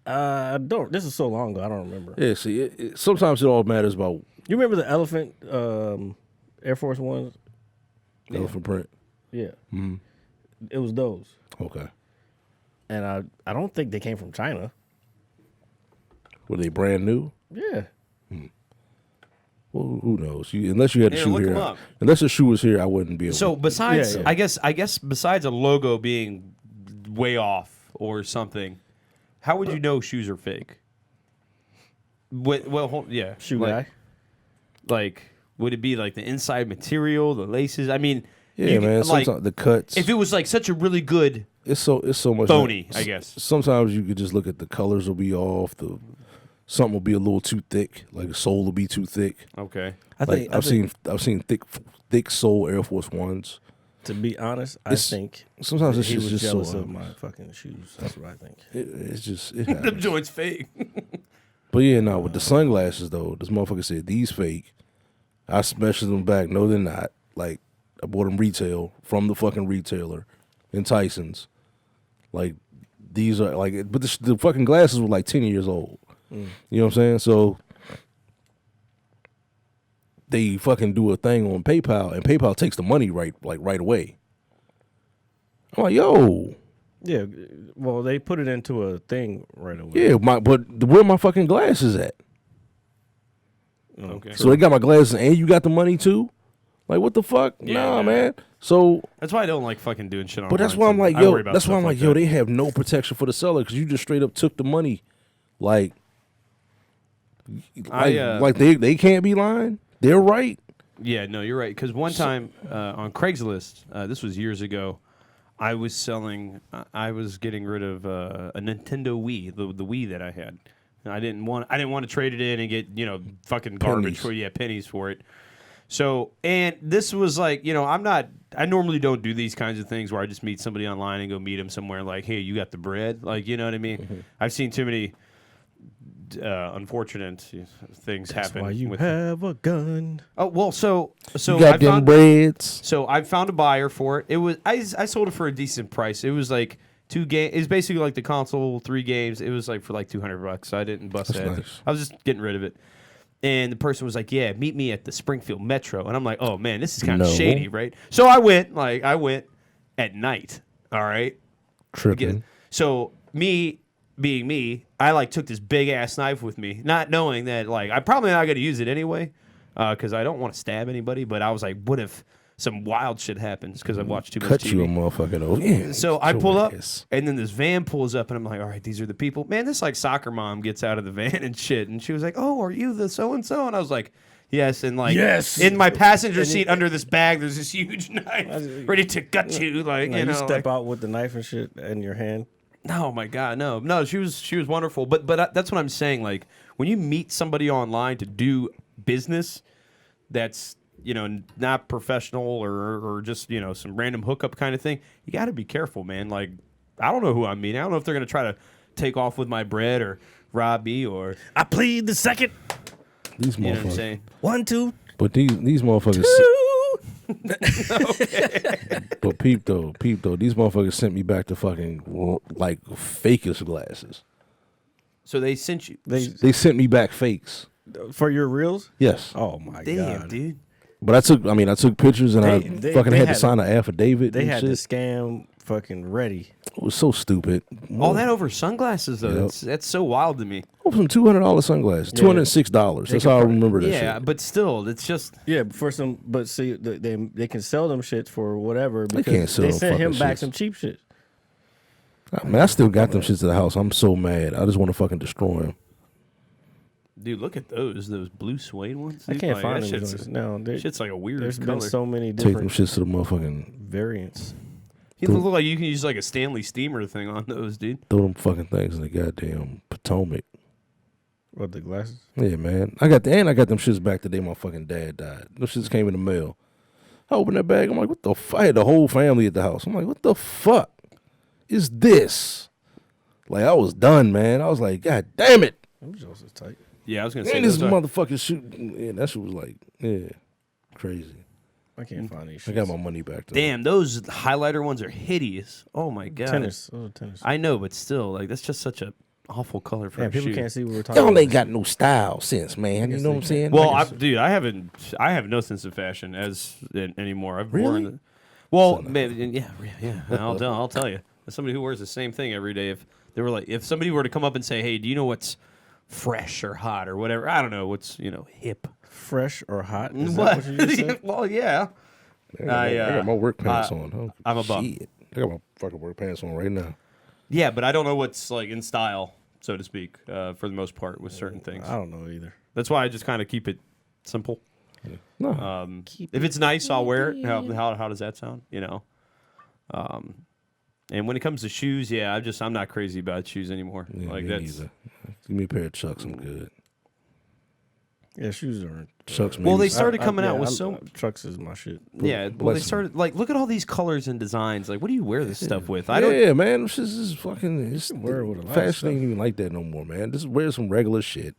I don't. This is so long ago. I don't remember. Yeah, see, sometimes it all matters about You remember the elephant Air Force Ones? elephant print. Yeah. It was those, Okay. and I don't think they came from China. Were they brand new? Yeah. Well, who knows? Unless you had a Here, shoe look 'em here, up. unless the shoe was here, I wouldn't be able. So besides, Yeah. I guess besides a logo being way off or something, how would you know shoes are fake? Yeah, Shoe like, guy. Like, would it be like the inside material, the laces? I mean, yeah, you man. could, like, Sometimes the cuts. if it was like such a really good, it's so much phony, I guess. Sometimes you could just look at the colors will be off. Something will be a little too thick. Like the sole will be too thick. okay, I've seen thick sole Air Force Ones. To be honest, I It's- think Sometimes it's he was just jealous so. of my fucking shoes. That's what I think. It's just it the happens. joint's fake. But yeah, no, with the sunglasses though, this motherfucker said these fake. I smashed them back. No, they're not. Like I bought them retail from the fucking retailer in Tyson's. Like these are like, but the fucking glasses were like 10 years old. You know what I'm saying? So they fucking do a thing on PayPal, and PayPal takes the money right away. I'm like, yo, Yeah. Well, they put it into a thing right away. yeah, but where my fucking glasses at? Okay. So they got my glasses, and you got the money too. Like, what the fuck? Nah, man. So that's why I don't like fucking doing shit online. but that's why I'm like, I worry yo, about that's why stuff I'm like, that. yo, they have no protection for the seller because you just straight up took the money. Like they can't be lying. They're right. Yeah, no, you're right. Because one time on Craigslist, this was years ago, I was getting rid of a Nintendo Wii, the Wii that I had. And I didn't want to trade it in and get fucking garbage pennies for it. So, and this was like, I normally don't do these kinds of things where I just meet somebody online and go meet them somewhere like, hey, you got the bread? Like, you know what I mean? Mm-hmm. I've seen too many unfortunate things happen. That's why you have a gun. Oh, well, so you got them breads. So I found a buyer for it. It was I sold it for a decent price. It was like 2 games. It's basically like the console, 3 games. It was like for like $200. So I didn't bust that. Nice. I was just getting rid of it. And the person was like, "Yeah, meet me at the Springfield Metro." And I'm like, "Oh man, this is kind of shady, right?" So I went at night. All right, tripping. So me being me, I took this big ass knife with me, not knowing that I'm probably not going to use it anyway, because I don't want to stab anybody. But I was like, what if some wild shit happens because I watched too much TV? Cut you a motherfucker over. Yeah, so I pull up, and then this van pulls up, and I'm like, all right, these are the people. Man, this soccer mom gets out of the van and shit, and she was like, oh, are you the so-and-so? And I was like, yes. And yes. In my passenger seat under this bag, there's this huge knife ready to gut you. You step out with the knife and shit in your hand. Oh my God, no, she was wonderful. But that's what I'm saying. Like, when you meet somebody online to do business, that's not professional or just some random hookup kind of thing, you got to be careful, man. Like, I don't know who I'm meeting. I don't know if they're gonna try to take off with my bread or rob me or. I plead the second. These motherfuckers. You know what I'm saying? 1, 2. But these motherfuckers. 2. But peep though, these motherfuckers sent me back to fucking fakest glasses. So they sent you. They sent me back fakes for your reels. Yes. Oh my Damn, God, dude. But I took pictures and I fucking had to sign an affidavit. They and had shit. the scam fucking ready. It was so stupid. All that over sunglasses though. Yep. That's so wild to me. Oh, some $200 sunglasses, $206. That's how I remember that. Yeah, shit. but still, it's just for some. But see, they can sell them shits for whatever. They can't sell they them sent him fucking back shits. some cheap shit. I mean, I still got them shits at the house. I'm so mad. I just want to fucking destroy them. Dude, look at those blue suede ones. I Dude. can't find that them. No, shit's like a weird There's color. been so many Take them different shits to the motherfucking variants. You look like you can use like a Stanley steamer thing on those, dude. Throw them fucking things in the goddamn Potomac. What, the glasses? Yeah, man. I got them shits back the day my fucking dad died. Those shits came in the mail. I opened that bag. I'm like, what the fuck? I had the whole family at the house. I'm like, what the fuck is this? Like, I was done, man. I was like, God damn it. Them jokes is tight. Yeah, I was gonna say this motherfucking shoot. Yeah, that shit was like, crazy. I can't find these shits. I got my money back. Damn, those highlighter ones are hideous. Oh my God. Tennis. I know, but still, that's just such a awful color for a people shoe. can't see what we're talking Y'all about. ain't got no style sense, man. You know what I'm saying? Well, I have no sense of fashion anymore. I've Really? worn well, maybe, yeah. I'll tell you. As somebody who wears the same thing every day, if somebody were to come up and say, "Hey, do you know what's fresh or hot or whatever?" I don't know what's hip. Fresh or hot? Is that what you just said? Well, yeah. I got my work pants on. Oh, I'm a bum. shit. I got my fucking work pants on right now. Yeah, but I don't know what's like in style, so to speak, for the most part with certain things. I don't know either. That's why I just kind of keep it simple. No. If it's nice, I'll wear it. How does that sound? And when it comes to shoes, I'm not crazy about shoes anymore. Yeah, like me that's neither. Give me a pair of Chucks. I'm good. Yeah, shoes aren't. Chucks. well, they maybe- started coming out with so. Trucks is my shit. Yeah, well, they bless 'em. started look at all these colors and designs. Like, what do you wear this stuff with? Yeah, man. This is fucking. wear it with a lot of fashion stuff. ain't even like that no more, man. Just wear some regular shit.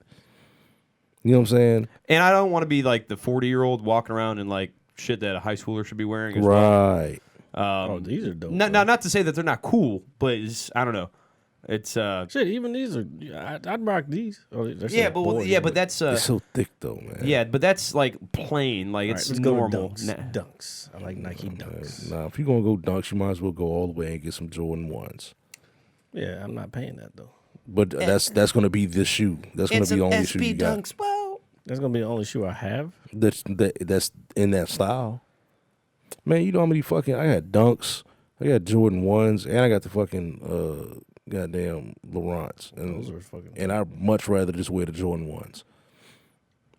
You know what I'm saying? And I don't want to be like the 40-year-old walking around in like shit that a high schooler should be wearing. As well. Right. These are dope. Not to say that they're not cool, but I don't know. It's shit. Even these are. I'd rock these. but that's It's so thick though, man. yeah, but that's like plain, like All it's right, let's go to normal. Dunks. I like Nike Dunks. Nah, if you're gonna go dunks, you might as well go all the way and get some Jordan 1s. Yeah, I'm not paying that though. But that's gonna be this shoe. That's gonna be the only shoe you got. Well, That's gonna be the only shoe I have. That's in that style. Man, you know how many fucking I got Dunks, I got Jordan 1s, and I got the fucking goddamn Laurents. And, Those are fucking. and I'd much rather just wear the Jordan 1s.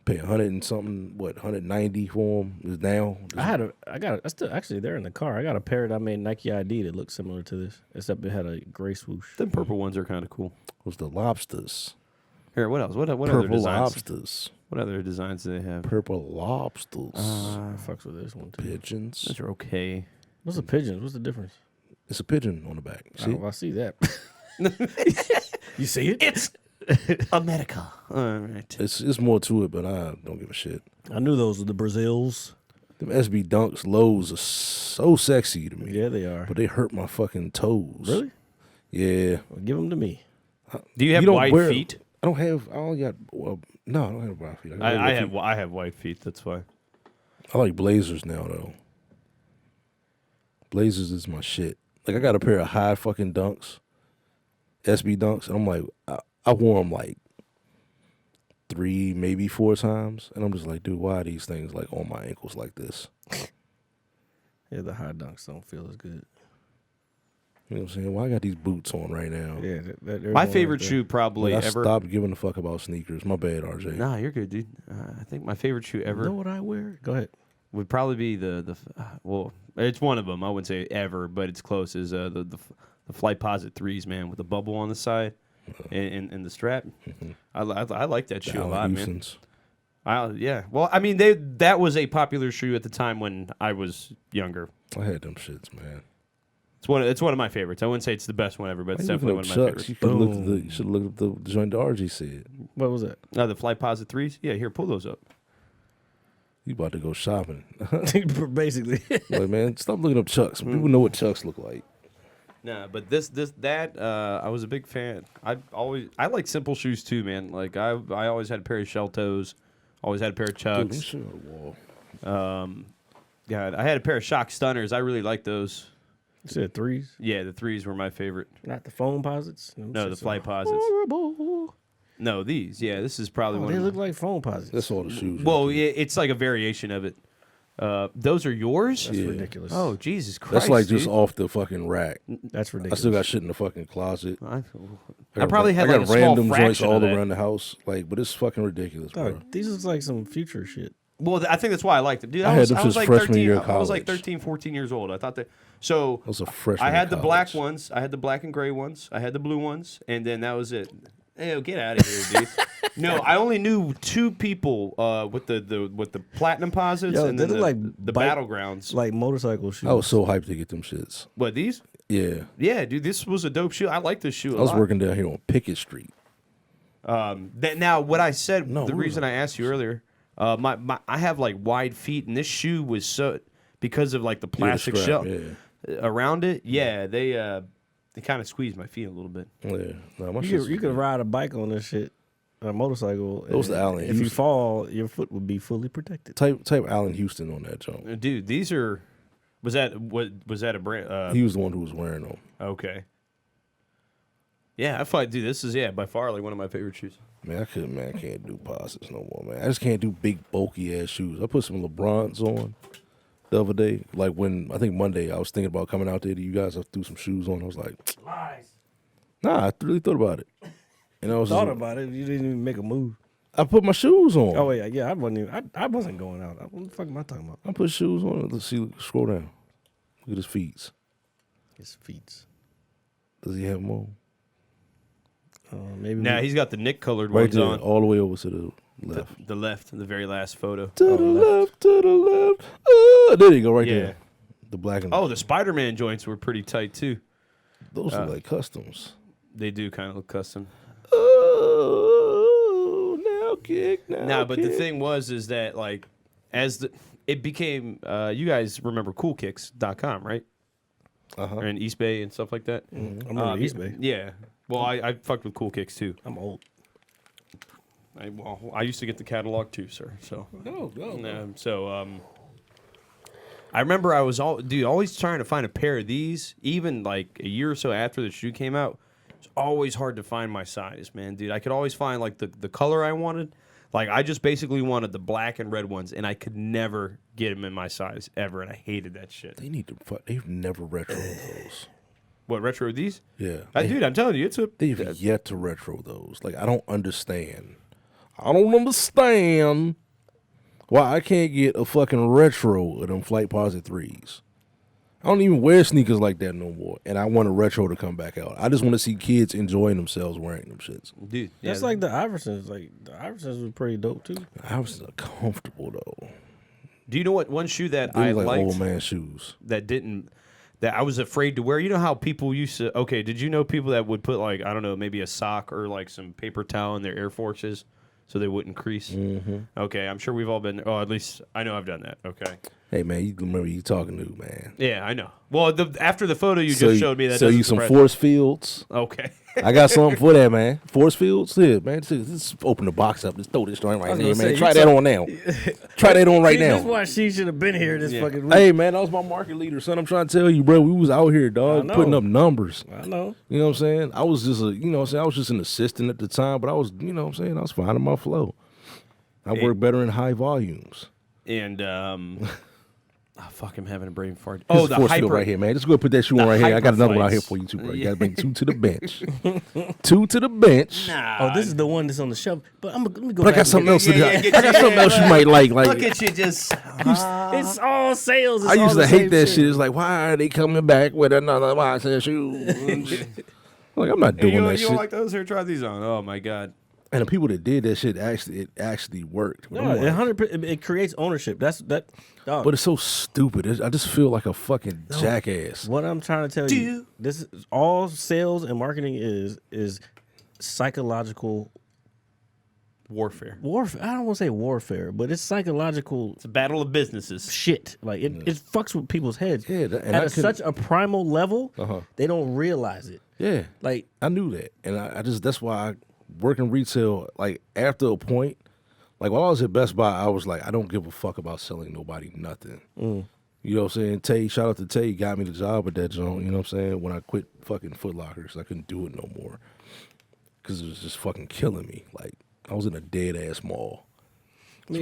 Pay 100 and something, 190 for them is now. I still actually they're in the car. I got a pair that I made Nike ID that looks similar to this, except it had a gray swoosh. The purple ones are kind of cool. Was the lobsters. Here, what else? What other Purple designs? lobsters. What other designs do they have? Purple lobsters. I fucks with this one too. Pigeons. Those are okay. What's a pigeon? What's the difference? It's a pigeon on the back. See? Oh, I see that. You see it? It's America. All right. It's more to it, but I don't give a shit. I knew those were the Brazils. Them SB Dunks lows are so sexy to me. Yeah, they are. But they hurt my fucking toes. Really? Yeah. Well, give them to me. Do you have don't white wear- feet? I only got, no, I don't have white feet. got I regular feet. have white feet. That's why. I like Blazers now, though. Blazers is my shit. Like, I got a pair of high fucking Dunks, SB Dunks, and I'm like, I wore them like 3, maybe 4 times. And I'm just like, dude, why are these things like on my ankles like this? Yeah, the high dunks don't feel as good. You know what I'm saying? Why I got these boots on right now? Yeah, My favorite shoe probably Like, I ever. stopped giving a fuck about sneakers. My bad, RJ. Nah, you're good, dude. I think my favorite shoe ever You know what I wear? Go ahead. would probably be well, it's one of them. I wouldn't say ever, but it's close. Is the Flight Posit 3s, man, with the bubble on the side and the strap. I like that shoe a lot, man. Yeah. Well, I mean, that was a popular shoe at the time when I was younger. I had them shits, man. It's one of my favorites. I wouldn't say it's the best one ever, but it's definitely one of my favorites. You should look at the joint that RG said. What was that? The Flight Posit 3s? Yeah, here, pull those up. You about to go shopping. Basically. Like, man, stop looking up Chucks. People know what Chucks look like. Nah, but that I was a big fan. I like simple shoes too, man. Like I always had a pair of shell toes, always had a pair of Dude, Chucks. shit on the wall. God, I had a pair of Shock Stunners. I really liked those. You said 3s? Yeah, the 3s were my favorite. Not the foam posits? No, the Flight Posits. Horrible. No, these. Yeah, this is probably one. They of look like foam posits. That's all the shoes. Well, right there. it's like a variation of it. Those are yours? That's Yeah. ridiculous. Oh, Jesus Christ! That's like just dude. off the fucking rack. That's I ridiculous. still got shit in the fucking closet. I got probably had I like got a small random joints fraction all of that. around the house. Like, but it's fucking ridiculous, bro. Dog, these look like some future shit. Well, I think that's why I liked them. Dude, I I had was, them I was since like freshman 13. year of I was like college. 13, 14 years old. I thought that. So I was a freshman. I had the in black college. ones. I had the black and gray ones. I had the blue ones, and then that was it. Hey, get out of here, dude. No, I only knew 2 people with the platinum posits Yo, and they then look like the bike- battlegrounds. Like motorcycle shoes. I was so hyped to get them shits. What, these? Yeah, Yeah, dude, this was a dope shoe. I like this shoe a I was lot. working down here on Pickett Street. Now, what I said, No, the where reason was I asked you earlier, I have like wide feet, and this shoe was so because of like the plastic strap, shell yeah. around it. Yeah, they kind of squeezed my feet a little bit. Yeah, no, my You could ride a bike on this shit, a motorcycle. Those and the Allen If you Houston. fall, your foot would be fully protected. type Allen Houston on that joint. Dude, these are. Was that a brand? He was the one who was wearing them. Okay. Yeah, I fight. Dude, this is by far like one of my favorite shoes. Man, I can't do posits no more, man. I just can't do big bulky ass shoes. I put some LeBrons on the other day. Like when I think Monday, I was thinking about coming out there to you guys. I threw some shoes on. I was like, nah, I really thought about it. And I was Thought just- about it. You didn't even make a move. I put my shoes on. Oh yeah. I wasn't even. I wasn't going out. What the fuck am I talking about? I put shoes on. Let's see. Scroll down. Look at his feet. His feet. Does he have them on? Maybe. Now he's got the Nick colored Right ones there, on. all the way over to the left. The left, the very last photo. To the left, to the left. There you go, right Yeah. there. The black and Oh, the Spider-Man joints were pretty tight too. those are like customs. They do kind of look custom. Oh, now kick, now Nah, but the kick. thing is that like as it became, you guys remember CoolKicks.com, right? Uh-huh. Or in East Bay and stuff like that. I remember East Bay. Yeah. Well, I fucked with Cool Kicks too. I'm old. I used to get the catalog too, sir. So No. I remember I was always trying to find a pair of these. Even like a year or so after the shoe came out, it's always hard to find my size, man, dude. I could always find like the color I wanted. Like, I just basically wanted the black and red ones, and I could never get them in my size ever, and I hated that shit. They need to. They've never retro those. What, retro these? Yeah, Dude, I'm telling you, it's a. they've yet to retro those. Like, I don't understand. I don't understand why I can't get a fucking retro of them Flight Posit 3s. I don't even wear sneakers like that no more, and I want a retro to come back out. I just want to see kids enjoying themselves wearing them shits. Dude, That's like the Iversons. Like the Iversons were pretty dope too. I was comfortable though. Do you know what one shoe that They I was like liked old man shoes. that I was afraid to wear? You know how people used to. Okay, did you know people that would put like, I don't know, maybe a sock or like some paper towel in their Air Forces so they wouldn't crease? Mm-hmm. Okay, I'm sure we've all been. Oh, at least I know I've done that. Okay. Hey man, you remember you talking to, man? Yeah, I know. Well, after the photo you just showed me, that so doesn't you some surprise force fields. Okay. I got something for that, man. Force fields, yeah, man. Just open the box up. Just throw this joint right there, man. Try that on now. Try that on right now. That's why she should have been here this fucking week. Hey man, that was my market leader, son. I'm trying to tell you, bro. We was out here, dog, putting up numbers. I know. You know what I'm saying? I was just I was just an assistant at the time, but I was, you know what I'm saying? I was finding my flow. I work better in high volumes. And oh, fuck, I'm having a brain fart. Oh, Oh, the the force field hyper right here, man. Just go put that shoe on right here. I got another one out here Hyperflights. for you too, bro. You gotta bring 2 to the bench. 2 to the bench. Oh, this is the one that's on the shelf. But let me go But I back. got something else. yeah, I got something else you might like. Like Look at you just. It's all sales. It's I all used the to hate same that shit. It's like, why are they coming back with another box of shoes? Like, I'm not doing that You shit. don't like those? Here, try these on. Oh my god. And the people that did that shit actually worked. But, No, I'm like, 100%. It creates ownership. Dog. but it's so stupid. I just feel like a fucking jackass. What I'm trying to tell you, this is all sales and marketing is psychological Warfare. warfare. I don't want to say warfare, but it's psychological It's a battle of businesses. shit. Like it fucks with people's heads. Yeah, and I At such a primal level, they don't realize it. Yeah, Like I knew that, and I just that's why I work in retail. Like after a point, like while I was at Best Buy, I was like, I don't give a fuck about selling nobody nothing. You know what I'm saying? Tay, shout out to Tay, got me the job at that joint. You know what I'm saying? When I quit fucking Foot Locker, 'cause I couldn't do it no more, because it was just fucking killing me. Like I was in a dead ass mall. let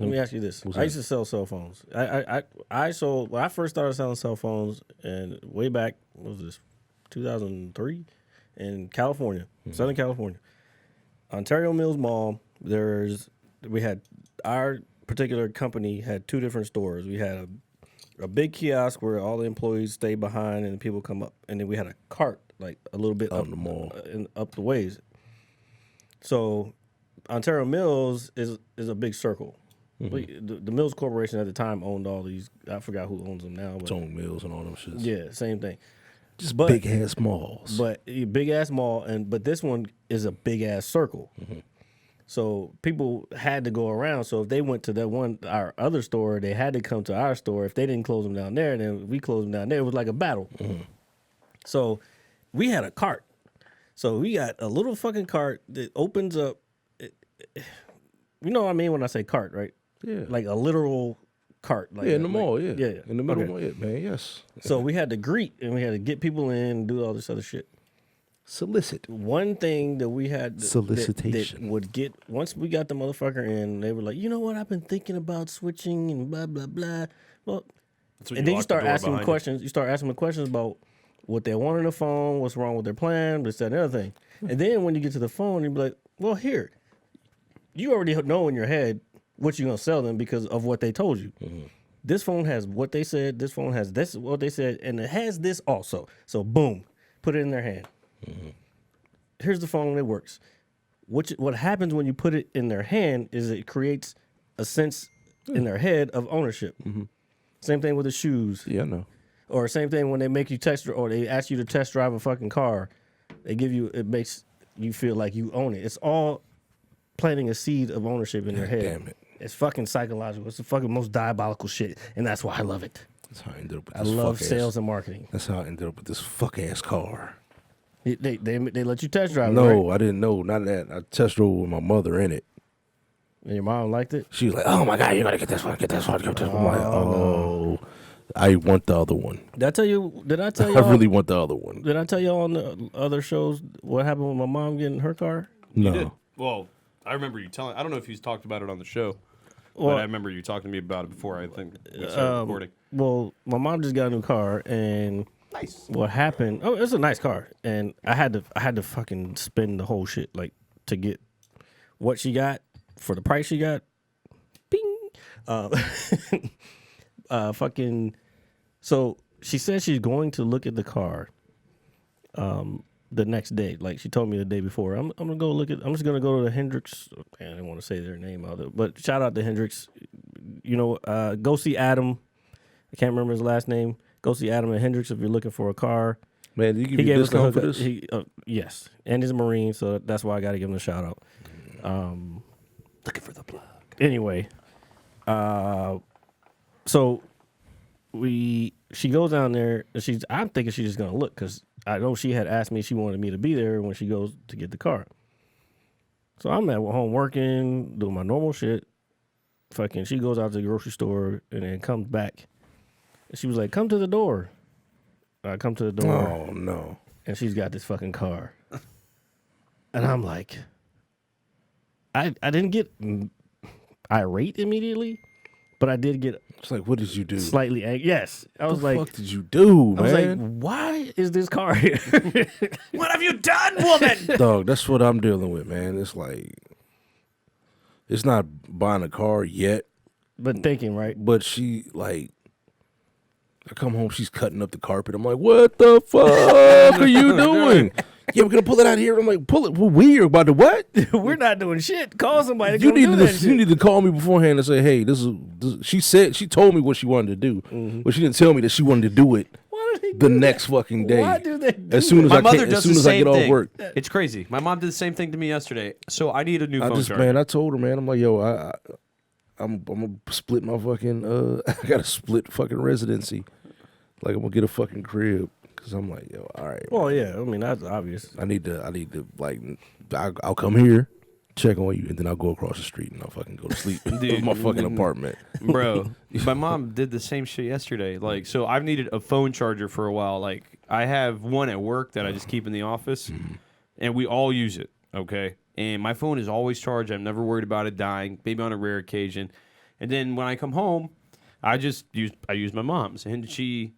me ask you this. I used to sell cell phones. I sold when I first started selling cell phones, and way back, what was this, 2003, in California, Southern California, Ontario Mills Mall. We had our particular company had 2 different stores. We had a big kiosk where all the employees stay behind and people come up, and then we had a cart like a little bit up the mall, up the ways. So Ontario Mills is a big circle. The Mills Corporation at the time owned all these. I forgot who owns them now. But Tone Mills and all them shits. yeah, same thing. Just big ass malls. But big ass mall, but this one is a big ass circle. So people had to go around. So if they went to our other store, they had to come to our store. If they didn't close them down there, then we closed them down there. It was like a battle. So we had a cart. So we got a little fucking cart that opens up. You know what I mean when I say cart, right? Yeah. Like a literal cart. Like Yeah, in the mall, yeah. Yeah. In the middle Okay. of it, man, yes. So we had to greet and we had to get people in and do all this other shit. Solicit. One thing that we had Solicitation. that would get, once we got the motherfucker in, they were like, you know what, I've been thinking about switching and blah, blah, blah. Well, and then you start asking them questions. You start asking them questions about what they want on the phone, what's wrong with their plan, this, that, and the other thing. And then when you get to the phone, you be like, well, here, you already know in your head what you're going to sell them because of what they told you. This phone has what they said. This phone has this, what they said, and it has this also. So, boom, put it in their hand. Here's the phone that works. What happens when you put it in their hand is it creates a sense in their head of ownership. Same thing with the shoes. Yeah, I know. Or same thing when they make you or they ask you to test drive a fucking car. It makes you feel like you own it. It's all planting a seed of ownership in their head. Damn it. It's fucking psychological. It's the fucking most diabolical shit. And that's why I love it. That's how I ended up with I this love fuck sales ass. and marketing. That's how I ended up with this fuck ass car. They let you test drive it, No, right? I didn't know. Not that. I test drove with my mother in it. And your mom liked it? She was like, "Oh my god, you gotta get this one, get this one, get this one." I'm like, "Oh, I want the other one. Did I tell you? I really want the other one." Did I tell you on the other shows what happened with my mom getting her car? No. Well, I remember you telling. I don't know if you talked about it on the show, Well, but I remember you talking to me about it before. I think we started recording. Well, my mom just got a new car, and Nice. what happened? Oh, it's a nice car, and I had to fucking spend the whole shit like to get what she got for the price she got. Bing. Fucking. So she said she's going to look at the car. The next day, like she told me the day before, I'm gonna go look at. I'm just gonna go to the Hendrix. I didn't want to say their name out there, but shout out to Hendrix. You know, go see Adam. I can't remember his last name. Go see Adam at Hendrix if you're looking for a car. Man, did you give me a discount for this? Yes, and he's a Marine, so that's why I got to give him a shout out. Looking for the plug. Anyway, so she goes down there, and I'm thinking she's just gonna look because I know she had asked me she wanted me to be there when she goes to get the car. So I'm at home working, doing my normal shit. Fucking, she goes out to the grocery store and then comes back. And she was like, "Come to the door." I come to the door. Oh no! And she's got this fucking car. And I'm like, I didn't get irate immediately, but I did get It's like, what did you do? slightly angry. Yes, I was What like, the fuck did you do, I was like, man? why is this car here? What have you done, woman? Dog, that's what I'm dealing with, man. It's like, it's not buying a car yet, But thinking, right? but she like, I come home, she's cutting up the carpet. I'm like, what the fuck are you doing? Yeah, we're gonna pull it out here. I'm like, pull it. Well, we're about to what? We're not doing shit. Call somebody. To You come do that you shit. need to call me beforehand and say, hey, this is. She told me what she wanted to do, but she didn't tell me that she wanted to do it Why do they the do next that? fucking day. Why do they do As soon as My I mother can, does as soon the as I same get off thing. work. It's crazy. My mom did the same thing to me yesterday. So I need a new I phone just charger. man, I told her, man, I'm like, yo, I'm gonna split my fucking I got a split fucking residency. Like I'm gonna get a fucking crib because I'm like, yo, all right. Well, yeah. I mean, that's obvious. I need to like, I'll come here, check on you, and then I'll go across the street and I'll fucking go to sleep in my fucking apartment. Bro, my mom did the same shit yesterday. Like, so I've needed a phone charger for a while. Like, I have one at work that I just keep in the office, and we all use it, okay? And my phone is always charged. I'm never worried about it dying, maybe on a rare occasion. And then when I come home, I use my mom's. And she...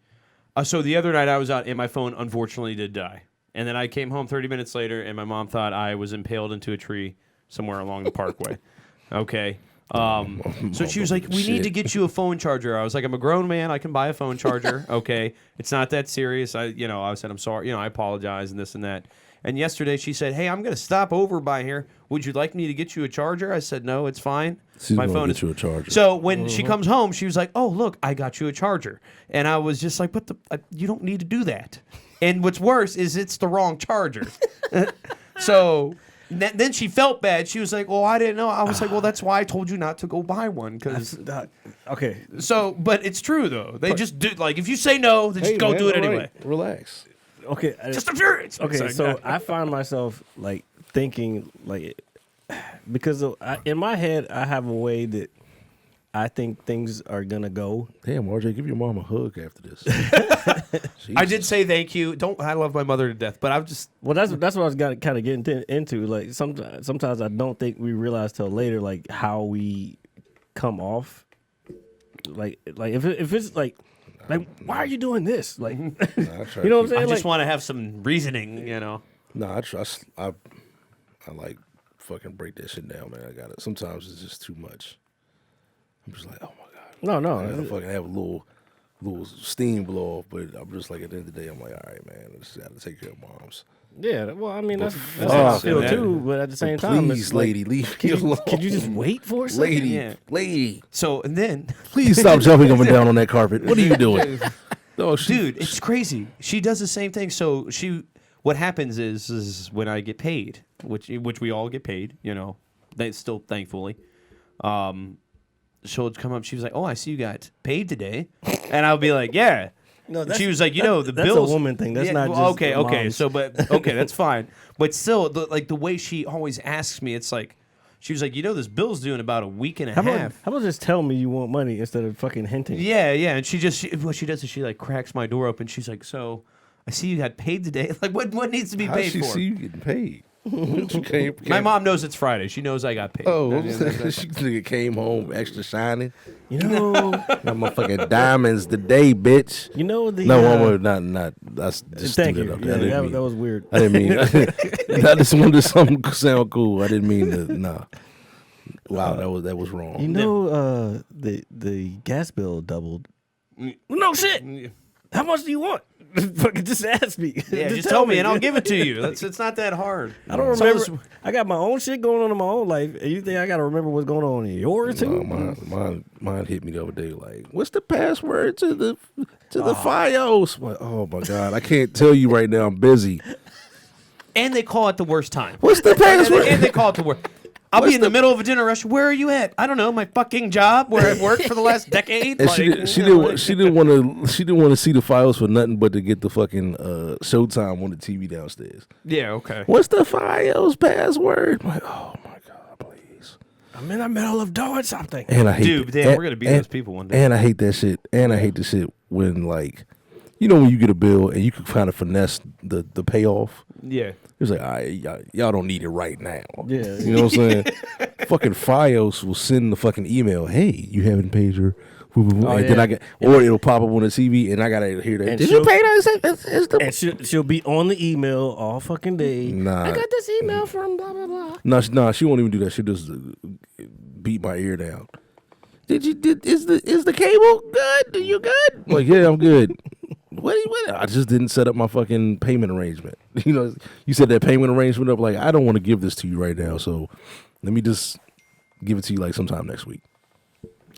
so the other night I was out and my phone unfortunately did die. And then I came home 30 minutes later and my mom thought I was impaled into a tree somewhere along the parkway. Okay. So she was like, we need to get you a phone charger. I was like, I'm a grown man. I can buy a phone charger. Okay. It's not that serious. I said, I'm sorry. I apologize and this and that. And yesterday she said, hey, I'm going to stop over by here. Would you like me to get you a charger? I said, no, it's fine. She's My gonna phone get is you a charger. So when she comes home, she was like, oh, look, I got you a charger. And I was just like, you don't need to do that. And what's worse is it's the wrong charger. So then she felt bad. She was like, well, I didn't know. I was like, well, that's why I told you not to go buy one. Okay. So, but it's true, though. They just do, like, if you say no, then just go man, do it all anyway. right, relax. Okay. Just infuriates. Okay, so I find myself like thinking like because in my head I have a way that I think things are gonna go. Damn, RJ, give your mom a hug after this. I did say thank you. I love my mother to death, but I'm just Well, that's what I was kind of getting into. Like sometimes I don't think we realize till later like how we come off. Like if it's like why are you doing this? Like Nah, you know what I'm saying? I just Like, want to have some reasoning, I trust. I like fucking break that shit down, man. I got it. Sometimes it's just too much. I'm just like, oh my god. No. I gotta fucking have a little steam blow off, but I'm just like at the end of the day, I'm like, all right, man, I just gotta take care of moms. Yeah, well, I mean that's how I feel man. too. But at the same time, Please, it's like, lady, leave me alone. Could you just wait for a second? lady, Yeah. lady, So, and then, please stop jumping up and down on that carpet. What are you doing? No, dude, it's crazy. She does the same thing. So what happens is when I get paid, which we all get paid, they still thankfully. She'll come up. She was like, "Oh, I see you got paid today," and I'll be like, "Yeah." No, She was like, the that's bills. a woman thing. That's not well, just okay. moms. So, okay, that's fine. But still, the way she always asks me, it's like, she was like, this bill's due in about a week and a How half. about just tell me you want money instead of fucking hinting? Yeah, and what she does is she like cracks my door open. She's like, "So, I see you got paid today. Like, what needs to be how paid does she for?" see you getting paid? She came, My mom knows it's Friday. She knows I got paid. Oh, she nigga came home extra shining. You know, Got motherfucking diamonds today, bitch. you know the. No, not. That's just Thank stood you. up. Yeah, I didn't that, mean- that was weird. I didn't mean. I just wanted something to sound cool. I didn't mean to. Nah. Wow, that was wrong. You know, the gas bill doubled. No shit. How much do you want? Fucking just ask me. Yeah, just tell me and I'll give it to you. It's not that hard. I don't remember. I got my own shit going on in my own life. And you think I got to remember what's going on in yours too? Mine hit me the other day. Like, what's the password to the FiOS? Like, oh my god, I can't tell you right now. I'm busy. And they call it the worst time. What's the password? And they call it the worst. I'll be in the middle of a dinner rush. Where are you at? I don't know. My fucking job where I've worked for the last decade. And Like, she didn't want to see the files for nothing but to get the fucking Showtime on the TV downstairs. Yeah. Okay. What's the FiOS password? I'm like, oh my god, please. I'm in the middle of doing something. And I hate Dude, damn, we're gonna be those people one day. And I hate that shit. And I hate the shit when, like, you know, when you get a bill and you can kind of finesse the payoff. Yeah. It's like, all right, y'all don't need it right now. Yeah. You know what I'm saying? Fucking FiOS will send the fucking email, hey, you haven't paid your... then I get, or it'll pop up on the TV and I gotta hear that. And Did you pay that? And she'll be on the email all fucking day. Nah. I got this email from blah, blah, blah. No, she won't even do that. She'll just beat my ear down. Is the cable good? Are you good? I'm like, yeah, I'm good. What? I just didn't set up my fucking payment arrangement. You know, you set that payment arrangement up. Like, I don't want to give this to you right now, so let me just give it to you like sometime next week.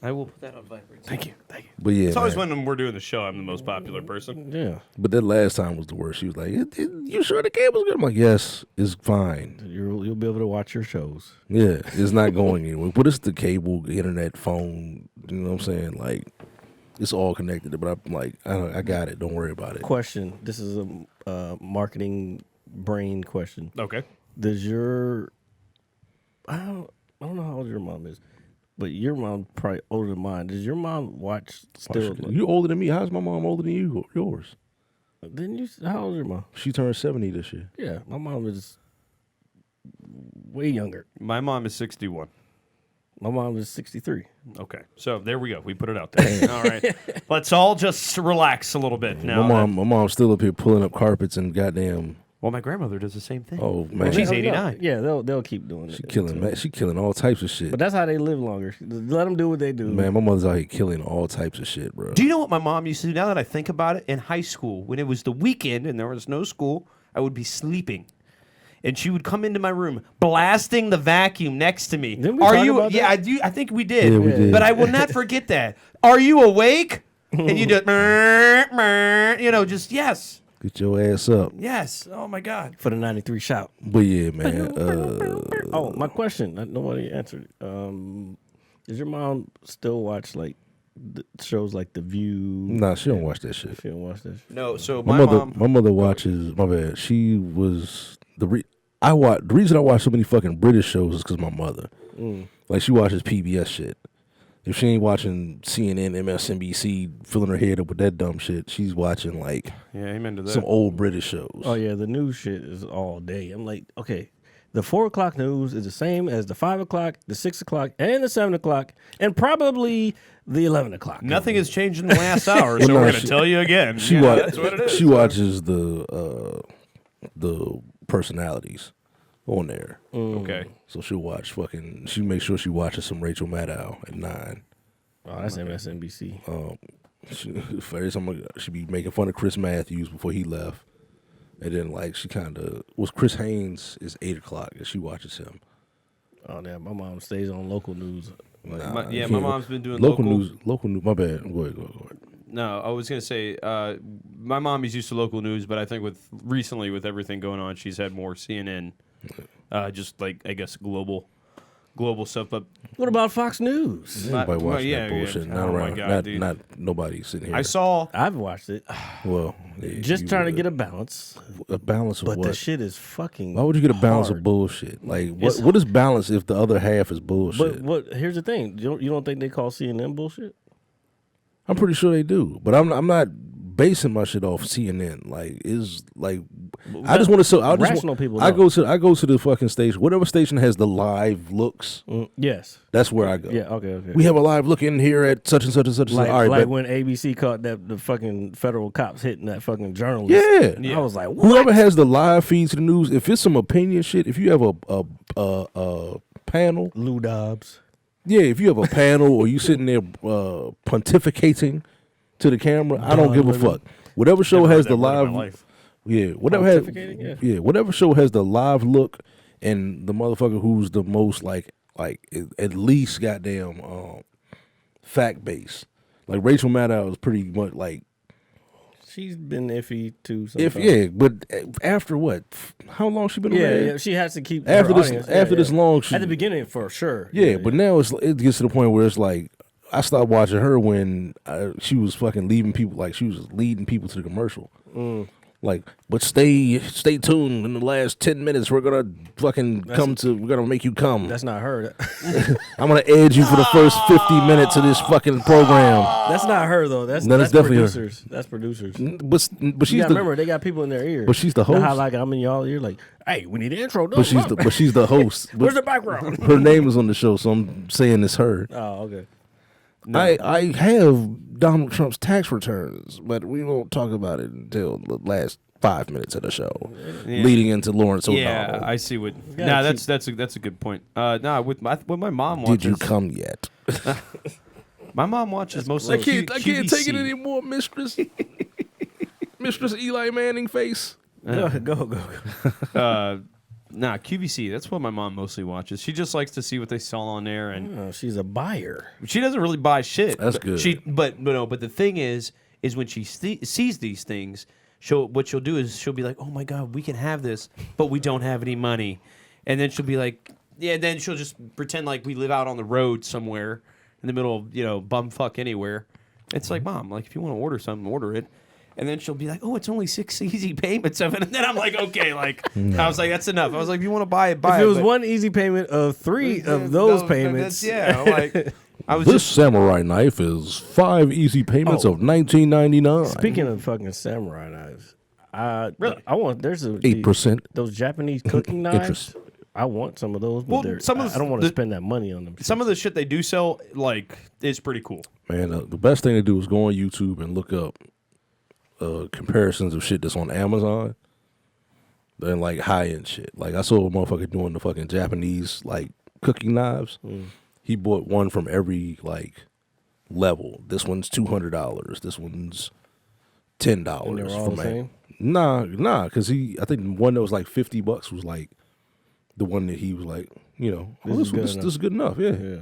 I will put that on vibrate. Thank you. But yeah, It's always man. when we're doing the show, I'm the most popular person. Yeah. But that last time was the worst. She was like, "You sure the cable's good?" I'm like, "Yes, it's fine. You'll be able to watch your shows. Yeah, it's not going anywhere." But it's the cable, internet, phone. You know what I'm saying? Like, it's all connected. But I'm like, I got it. Don't worry about it. Question. This is a marketing brain question. Okay. Does your I don't know how old your mom is, but your mom probably older than mine. Does your mom watch still? You older than me? How's my mom older than you? Yours? Didn't you? How old is your mom? She turned 70 this year. Yeah, my mom is way younger. My mom is 61. My mom is 63. Okay. So there we go. We put it out there. All right. Let's all just relax a little bit now. My mom's still up here pulling up carpets and goddamn. Well, my grandmother does the same thing. Oh man, She's 89. Yeah, they'll keep doing it. She killing all types of shit. But that's how they live longer. Let them do what they do. Man, my mother's out here killing all types of shit, bro. Do you know what my mom used to do? Now that I think about it, in high school, when it was the weekend and there was no school, I would be sleeping. And she would come into my room, blasting the vacuum next to me. Didn't we talk about Yeah, that? I do. I think we did. Yeah, we did. But I will not forget that. Are you awake? And you do, just yes, Get your ass up. yes. Oh my God. For the 93 shout. But yeah, man. Oh, my question. Nobody answered. Does your mom still watch like shows like The View? Nah, she don't watch that shit. She don't watch that shit. No. So My mother watches. My bad. She was the reason I watch so many fucking British shows is because my mother. Like, she watches PBS shit. If she ain't watching CNN, MSNBC, filling her head up with that dumb shit, she's watching like amen to that. some old British shows. Oh yeah, the news shit is all day. I'm like, okay, the 4 o'clock news is the same as the 5 o'clock, the 6 o'clock, and the 7 o'clock, and probably the 11 o'clock. Nothing has changed in the last hour, so no, we're going to she- tell you again. She That's what it is. She watches the personalities on there. Okay. So she'll watch she makes sure she watches some Rachel Maddow at 9. Oh, that's MSNBC. She be making fun of Chris Matthews before he left. And then like she kinda was Chris Haynes is 8 o'clock and she watches him. Oh damn, my mom stays on local news. Nah, My you mom's been doing local news. My bad. Go ahead. No, I was going to say, my mom is used to local news, but I think recently with everything going on, she's had more CNN, just like, I guess, global stuff. But What about Fox News? Nobody watching yeah, that bullshit. yeah. Not Oh, my around. God, dude. Not nobody sitting here. I saw, I've watched it. Well, yeah, Just you trying to would. get a balance. a balance of But what? the shit is fucking Why would you get a balance hard. of bullshit? Like It's- what is balance if the other half is bullshit? But here's the thing. You don't think they call CNN bullshit? I'm pretty sure they do, but I'm not basing my shit off CNN. Like, is like, I just want to. Rational people. I go to the fucking station. Whatever station has the live looks. Yes. That's where I go. Yeah. Okay. We have a live look in here at such and such and such. Like, all right, like but when ABC caught the fucking federal cops hitting that fucking journalist. yeah. I was like, what? Whoever has the live feed to the news, if it's some opinion shit, if you have a panel, Lou Dobbs. yeah, if you have a panel or you sitting there pontificating to the camera, I don't give a fuck. Whatever show Never has heard the that word in live, my life. yeah, whatever has, Pontificating, yeah. whatever show has the live look and the motherfucker who's the most like at least goddamn fact based. Like Rachel Maddow is pretty much like. She's been iffy too. But after what? How long she been on there? Yeah, she has to keep After her this, audience. after this long, At the beginning, for sure. yeah. But now it gets to the point where it's like I stopped watching her when she was fucking leaving people, like she was leading people to the commercial. Like, but stay tuned. In the last 10 minutes, we're gonna fucking we're gonna make you come. That's not her. I'm gonna edge you for the first 50 minutes of this fucking program. That's not her though. That's definitely her. producers. That's producers. But she's You gotta the remember, they got people in their ears. But she's the You know host. how like I'm in y'all ear, like, hey, we need an intro. but she's the host. Where's the background? Her name is on the show, so I'm saying it's her. Oh, okay. I have Donald Trump's tax returns, but we won't talk about it until the last 5 minutes of the show, leading into Lawrence O'Donnell. Yeah, I see what. Yeah, that's a good point. With my mom watches. Did you come yet? My mom watches mostly. I can't take it QVC. anymore, Mistress. Mistress Eli Manning face. Go. QVC. That's what my mom mostly watches. She just likes to see what they sell on there, and Oh, she's a buyer. she doesn't really buy shit. That's But good. But the thing is when she sees these things, she'll do is she'll be like, "Oh my god, we can have this, but we don't have any money," and then she'll be like, "Yeah." Then she'll just pretend like we live out on the road somewhere in the middle of bumfuck anywhere. It's like, Mom, like if you want to order something, order it. And then she'll be like, "Oh, it's only 6 easy payments of it." And then I'm like, "Okay," like I was like, "That's enough." I was like, "If you want to buy it, buy If it." it was but- one easy payment of 3 of those payments, yeah. Like I was This just samurai knife is 5 easy payments Oh. of $19.99. Speaking of fucking samurai knives, Really? I want 8% those Japanese cooking knives. interest. I want some of those, but Well, some of I don't want to the- spend that money on them. some of the shit they do sell like is pretty cool. Man, the best thing to do is go on YouTube and look up comparisons of shit that's on Amazon. Then like high end shit. Like I saw a motherfucker doing the fucking Japanese like cooking knives. He bought one from every like level. This one's $200. This one's $10. And they were all the same? Nah, because I think the one that was like $50 was like the one that he was like, this is good enough. Yeah. Yeah.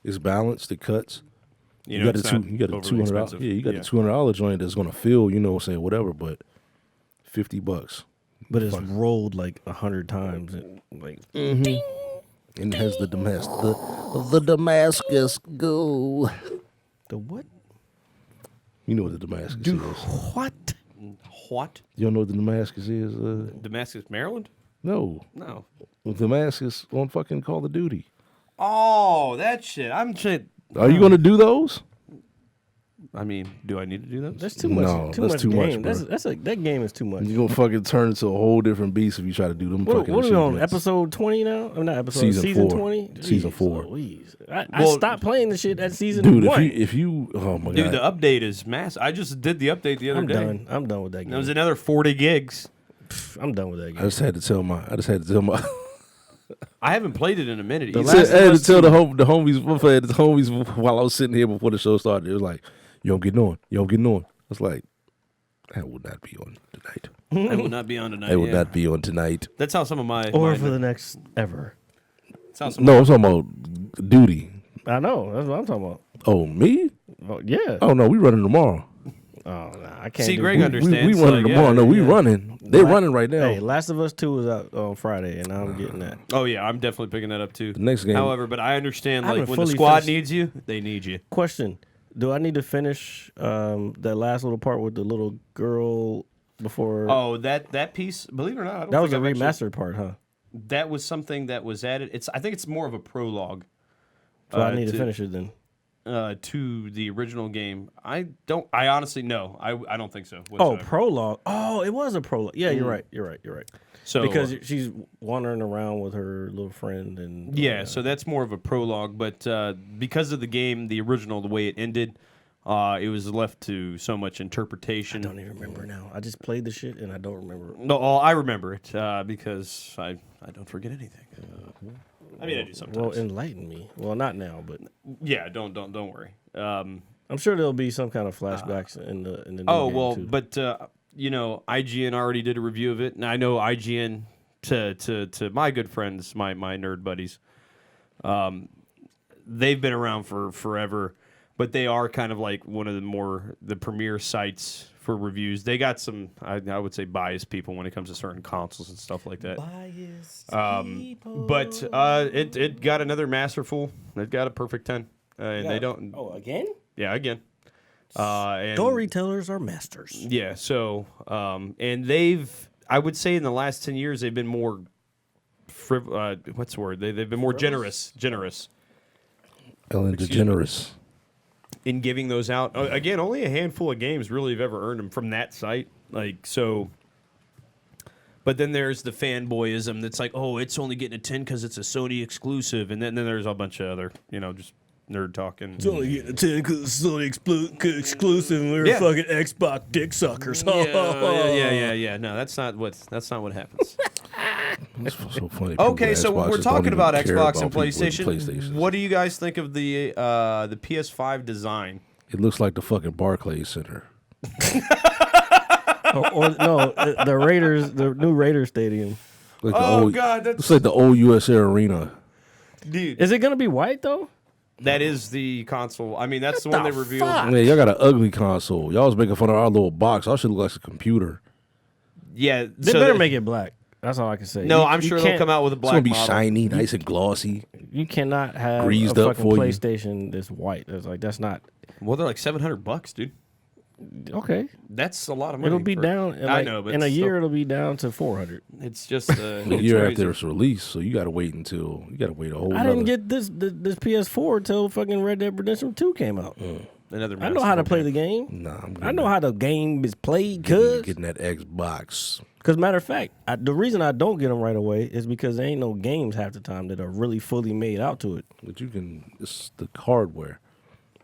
It's balanced. It cuts. You know, got it's the not you got the overly $200. expensive. Yeah, you got the $200 joint that's gonna fill. Whatever. But $50. But it's rolled like 100 times. And, like, And it has the Damascus go. the what? You know what the Damascus is. What? What? You don't know what the Damascus is? Damascus, Maryland? No. No. Damascus on fucking Call of Duty. Oh, that shit. I'm shit. Are you gonna do those? I mean, do I need to do those? That's too much. No, too that's much too much, game. bro. That game is too much. You're gonna fucking turn into a whole different beast if you try to do them What fucking are we on? achievements. Episode 20 now? I'm not episode. Season Season 4. 20? Season 4. Louise. I Well, stopped playing the shit at season Dude, 1. if you oh my Dude, god. the update is massive. I just did the update the other I'm day. done. I'm done with that game. There was another 40 gigs. I'm done with that I game. just had to tell my I haven't played it in a minute. The either. last- I had to tell the homies while I was sitting here before the show started. It was like, yo, I'm getting on. I was like, I will not be on tonight. I will not be on tonight. I will yeah. not be on tonight. That's how some of my. Or my for the next ever. that's how some No, I'm talking about duty. I know. That's what I'm talking about. Oh, me? Oh, yeah. Oh no, we running tomorrow. Oh, nah, I can't. See, do Greg it. understands. We running like, tomorrow. yeah, No, we yeah. running. They running right now. Hey, Last of Us 2 is out on Friday, and I'm getting that. Oh yeah, I'm definitely picking that up too. The next game. However, but I understand I like haven't when the fully squad finished- needs you, they need you. Question: do I need to finish that last little part with the little girl before? Oh, that piece. Believe it or not, I don't that was a think I've actually- remastered part, huh? That was something that was added. I think it's more of a prologue. So I need to finish it then. to the original game? I honestly no. I don't think so. Oh, whatsoever. prologue. Oh, it was a prologue. Yeah, you're right. You're right. So because she's wandering around with her little friend and yeah, so that's more of a prologue. But because of the game, the original, the way it ended, it was left to so much interpretation. I don't even remember now. I just played the shit and I don't remember. No, I remember it because I don't forget anything. I mean, I do sometimes. Well, enlighten me. Well, not now, but yeah, don't worry. I'm sure there'll be some kind of flashbacks in the new Oh game well, too. but IGN already did a review of it, and I know IGN to my good friends, my nerd buddies. They've been around for forever, but they are kind of like one of the premier sites for reviews. They got some, I would say, biased people when it comes to certain consoles and stuff like that. Biased people. But it got another masterful. It got a perfect 10, and they don't. Oh, again? Yeah, again. And Storytellers are masters. yeah, so and I would say in the last 10 years they've been more what's the word? They've been more generous Ellen DeGeneres. in giving those out. Again, only a handful of games really have ever earned them from that site. Like so. But then there's the fanboyism that's like, oh, it's only getting a 10 because it's a Sony exclusive, and then there's a bunch of other, just nerd talking. It's only getting a 10 because it's Sony exclusive and we're Yeah. fucking Xbox dick suckers. Yeah. No, that's not what happens. That's so funny. People Okay, with so when Xboxes we're don't talking even about care Xbox and people with PlayStation, PlayStations. what do you guys think of the PS5 design? It looks like the fucking Barclays Center. or no, the Raiders, the new Raiders stadium. Like the old, God, it's like the old US Air Arena. dude, Is it gonna be white though? that is the console. I mean, that's the one they revealed. fuck? Man, y'all got an ugly console. Y'all was making fun of our little box. Our shit look like a computer. Yeah, They better make it black. That's all I can say. No, You- I'm you sure they'll can't- come out with a It's black gonna be model. shiny, nice and glossy. You cannot have Greased a up fucking for you. PlayStation that's white. That's not Well, they're like $700, dude. okay. That's a lot of money. It'll be down. I know, but in a year still, it'll be down to 400. it's just A it's year crazy. after it's released, so you gotta wait a whole. I didn't get this PS4 till fucking Red Dead Redemption 2 came out. Another. I know how to massive play the game. game. Nah, I'm I know how the game is played, getting that Xbox. Because matter of fact, the reason I don't get them right away is because there ain't no games half the time that are really fully made out to it. But it's the hardware,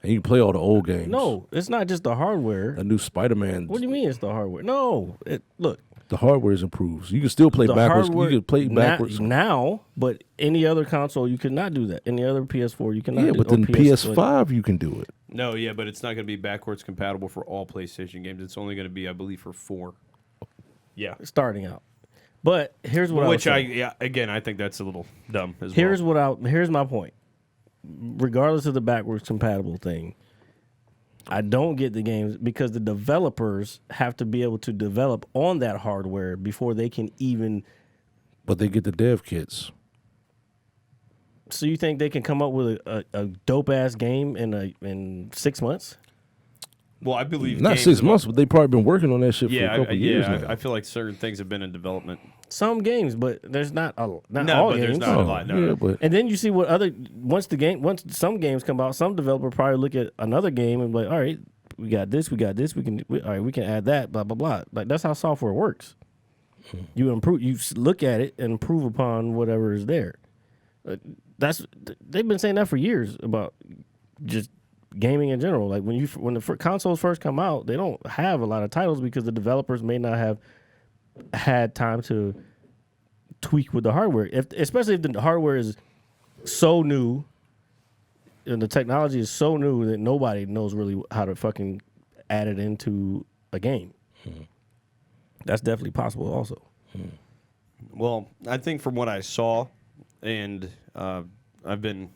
and you can play all the old games. No, it's not just the hardware. a new Spider-Man. What do you mean it's the hardware? No, look, The hardware is improved. So you can still play the backwards. hardware You can play backwards. now, but any other console you cannot do that. Any other PS4 you cannot. Yeah, do but or then PS5 you can do it. No, yeah, but it's not going to be backwards compatible for all PlayStation games. It's only going to be, I believe, for 4. Yeah. starting out. But here's what Which I was saying. again, I think that's a little dumb as Here's well. here's my point. Regardless of the backwards compatible thing, I don't get the games because the developers have to be able to develop on that hardware before they can even. But they get the dev kits. So you think they can come up with a dope ass game in 6 months? Well, I believe Not games 6 have- months, but they probably been working on that shit for Yeah, a couple years now. I feel like certain things have been in development. Some games, but there's not all No, games. but there's not a lot. No, yeah, no. but And then you see what once some games come out, some developer probably look at another game and be like, all right, we got this, we can add that, blah blah blah. Like that's how software works. You look at it and improve upon whatever is there. They've been saying that for years about just gaming in general. Like when the consoles first come out, they don't have a lot of titles because the developers may not have had time to tweak with the hardware. Especially if the hardware is so new and the technology is so new that nobody knows really how to fucking add it into a game. That's definitely possible also. Well, I think from what I saw, and I've been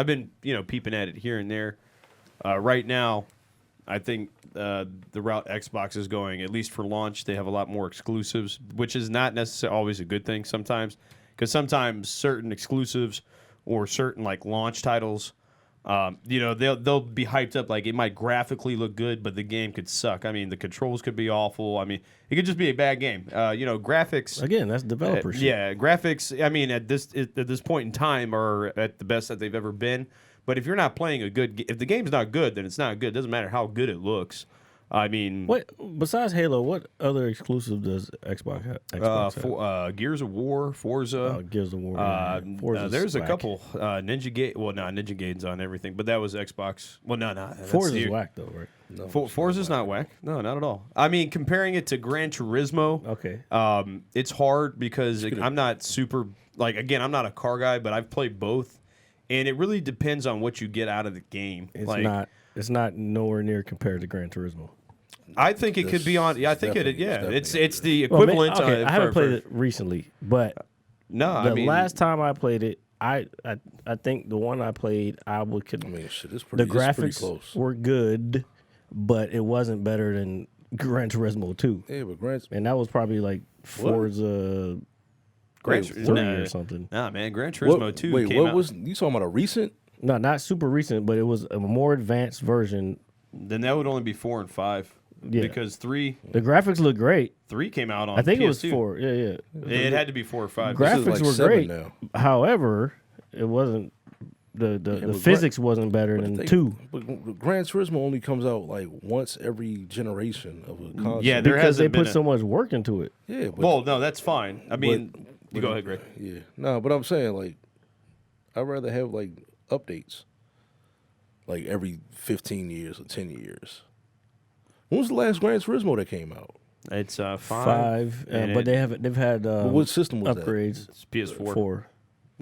peeping at it here and there. Right now, I think the route Xbox is going, at least for launch, they have a lot more exclusives, which is not necessarily always a good thing sometimes, because sometimes certain exclusives or certain like launch titles, they'll be hyped up like it might graphically look good, but the game could suck. I mean, the controls could be awful. I mean, it could just be a bad game. Graphics. Again, that's developer shit. Yeah, graphics. I mean, at this point in time, are at the best that they've ever been. But if you're not playing if the game's not good, then it's not good. It doesn't matter how good it looks. I mean, What besides Halo? What other exclusive does Xbox have? Gears of War, Forza. Gears of War. Forza's there's a whack. couple Ninja Gaiden. Well, no, Ninja Gaiden's on everything, but that was Xbox. Well, no. Forza's whack though, right? No, Forza's not whack. No, not at all. I mean, comparing it to Gran Turismo, Okay. it's hard because I'm not super again, I'm not a car guy, but I've played both, and it really depends on what you get out of the game. It's not nowhere near compared to Gran Turismo. I think it could be on. Yeah, I think it. Yeah, it's the Well, equivalent. I haven't played it recently, but No, the last time I played it, I think the one I played, shit, it's the pretty, graphics it's pretty close. were good, but it wasn't better than Gran Turismo 2. Yeah, but And that was probably like Forza Gran 3 or something. Nah, man, Gran Turismo 2 Wait, came what out. was you talking about? A recent? No, not super recent, but it was a more advanced version. Then that would only be 4 and 5. Yeah. Because 3 The graphics look great. came out on. I think PS2. it was 4. Yeah. It had to be 4 or 5. Graphics like were 7 great. now. However, it wasn't the but physics wasn't better But than they- 2. But Gran Turismo only comes out like once every generation of a console. Yeah, there Because they hasn't been put so much work into it. yeah. But, Well, no, that's fine. I mean, you go ahead, Greg. Yeah, no, but I'm saying like, I'd rather have like updates, like every 15 years or 10 years. When was the last Gran Turismo that came out? It's 5. 5, and but they've had what system was that? upgrades. It's PS4. 4.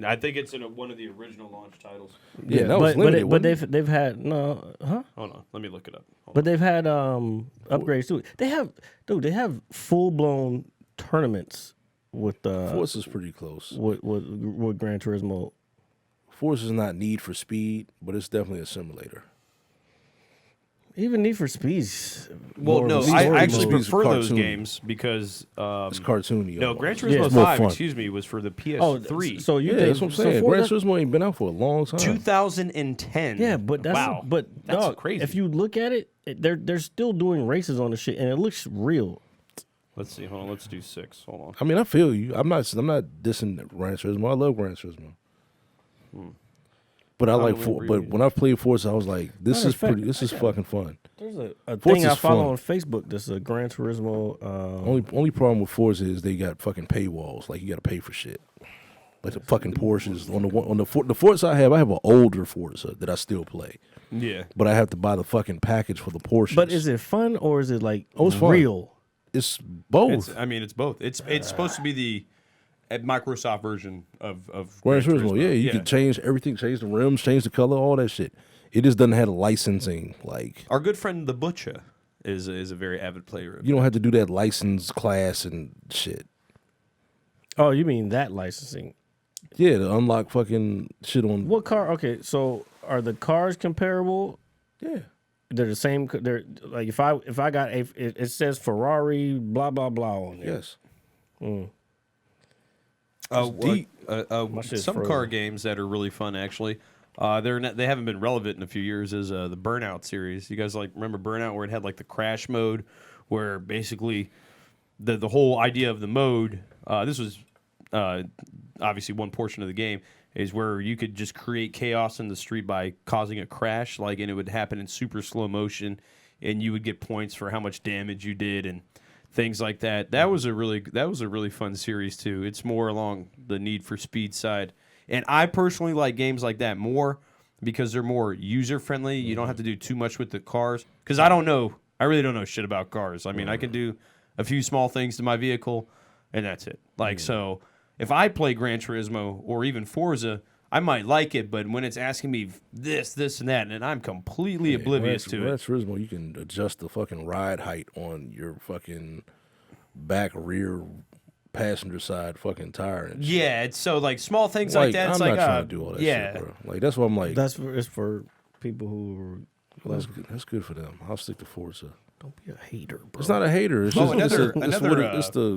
I think it's in one of the original launch titles. Yeah, that was limited, but wasn't they've had no, huh? Hold on, let me look it up. But they've had upgrades too. They have full blown tournaments with Forza's pretty close. with Gran Turismo. Forza's not Need for Speed, but it's definitely a simulator. Even Need for Speed's. Well, more no, of a I story actually mode. It's prefer those cartoon. games because It's cartoony. no, almost. Gran Yeah, Turismo it's more 5, fun. excuse me, was for the Oh, PS3. so you Yeah, think, that's what I'm saying. So Gran Forza, Turismo ain't been out for a long time. 2010. yeah, but that's wow, but that's dog, crazy. If you look at it, they're still doing races on the shit, and it looks real. Let's see, hold on, let's do 6. Hold on. I mean, I feel you. I'm not dissing Gran Turismo. I love Gran Turismo. But I like but when I played Forza, I was like, this is respect. pretty. This is fucking fun. There's a Forza's thing I follow fun. on Facebook. That's a Gran Turismo. Only problem with Forza is they got fucking paywalls. Like you got to pay for shit. Like the fucking Porsches on the Forza I have an older Forza that I still play, Yeah. but I have to buy the fucking package for the Porsches. But is it fun or is it like it's fun. real? It's both. It's both. It's supposed to be the Microsoft version of Gran Turismo, yeah, you can change everything, change the rims, change the color, all that shit. It just doesn't have a licensing. Like Our good friend the Butcher is a very avid player of you don't have to do that license class and shit. Oh, you mean that licensing? Yeah, to unlock fucking shit on. What car? Okay, so are the cars comparable? Yeah, They're the same. They're like if I got it says Ferrari blah blah blah on there. yes. deep. shit's Some car frozen. games that are really fun actually. They haven't been relevant in a few years. Is the Burnout series? You guys remember Burnout where it had like the crash mode, where basically the whole idea of the mode. This was obviously one portion of the game is where you could just create chaos in the street by causing a crash, and it would happen in super slow motion, and you would get points for how much damage you did and things like that. That was a really fun series too. It's more along the Need for Speed side, and I personally like games like that more because they're more user friendly. You don't have to do too much with the cars because I really don't know shit about cars. I mean, I can do a few small things to my vehicle, and that's it. So. If I play Gran Turismo or even Forza, I might like it, but when it's asking me this, and that, and I'm completely oblivious to Gran it. Turismo, you can adjust the fucking ride height on your fucking back, rear, passenger side fucking tire. And shit. Yeah, it's so small things like that. It's I'm like not trying to do all that yeah. shit, bro. Like that's why I'm like, It's for people who that's good for them. I'll stick to Forza. don't be a hater, bro. It's not a hater. It's Oh, just another,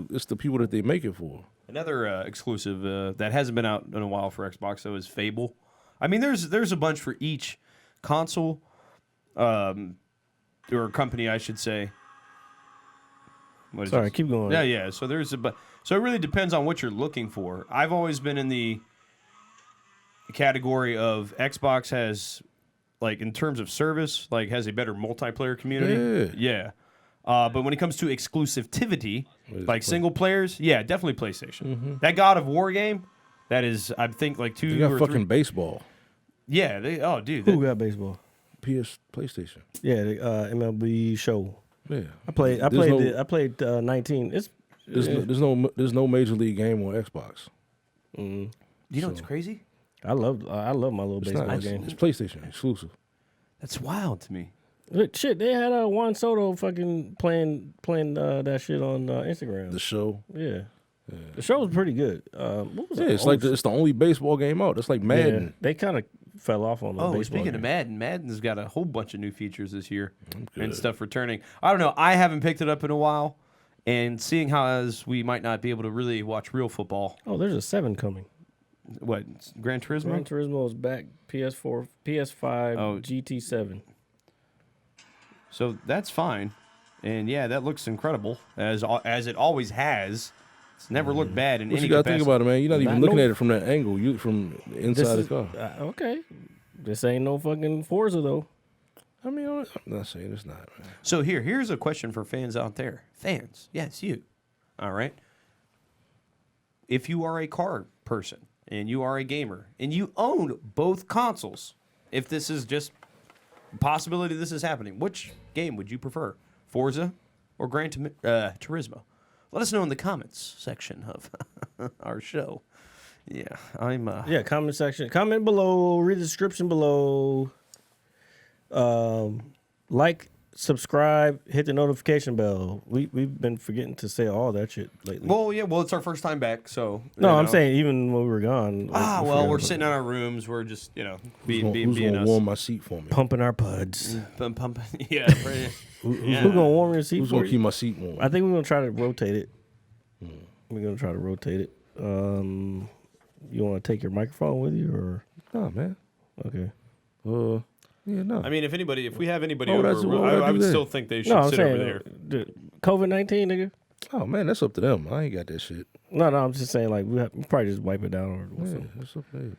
it's the people that they make it for. Another exclusive that hasn't been out in a while for Xbox though is Fable. I mean, there's a bunch for each console, or company, I should say. What is Sorry, this? keep going. Yeah. So so it really depends on what you're looking for. I've always been in the category of Xbox has, like, in terms of service, like, has a better multiplayer community. Yeah. But when it comes to exclusivity, like single players, yeah, definitely PlayStation. That God of War game, that is, I think, like You got or fucking three. baseball. Yeah. Dude. Who got baseball? PlayStation. Yeah, the MLB show. Yeah. I played 19. There's no major league game on Xbox. You know what's crazy? I love my little It's baseball not. game. It's PlayStation exclusive. That's wild to me. Look, shit, they had Juan Soto fucking playing that shit on Instagram. The show. Yeah. The show was pretty good. What was Yeah, it? it's like it's the only baseball game out. It's like Madden. Yeah, they kind of fell off on the baseball. Speaking game. of Madden, Madden's got a whole bunch of new features this year and stuff returning. I don't know. I haven't picked it up in a while, and seeing how as we might not be able to really watch real football. Oh, there's a 7 coming. What, Gran Turismo? Gran Turismo is back. PS4, PS5, Oh. GT7. So that's fine, and yeah, that looks incredible as it always has. It's never looked bad in What any you gotta capacity. think about it, man? You're not even Not looking no- at it from that angle. You from the inside of the car. Okay. This ain't no fucking Forza though. I mean, I'm not saying it's not, man. So here's a question for fans out there. Fans, yes, you. All right. If you are a car person and you are a gamer and you own both consoles, if this is just a possibility this is happening, which game would you prefer? Forza or Gran Turismo? Let us know in the comments section of our show. Yeah, I'm Yeah, comment section. Comment below. Read the description below. Like, subscribe, hit the notification bell. We've been forgetting to say all that shit lately. well, it's our first time back, so no, you I'm know. saying even when we were gone. We're sitting in our rooms. We're just, being Who's being gonna us. warm my seat for me? pumping our puds. Pumping. Yeah. Right. Who's gonna warm your seat Who's for gonna you? keep my seat warm? I think we're gonna try to rotate it. We're gonna try to rotate it. You want to take your microphone with you, or Nah, man. okay? Yeah, no. I mean, if we have anybody Oh, over, that's what I I would do still there. think they should No, I'm sit over saying there. COVID-19, nigga. Oh man, that's up to them. I ain't got that shit. No, I'm just saying like we probably just wipe it down or Yeah, something. that's up to them.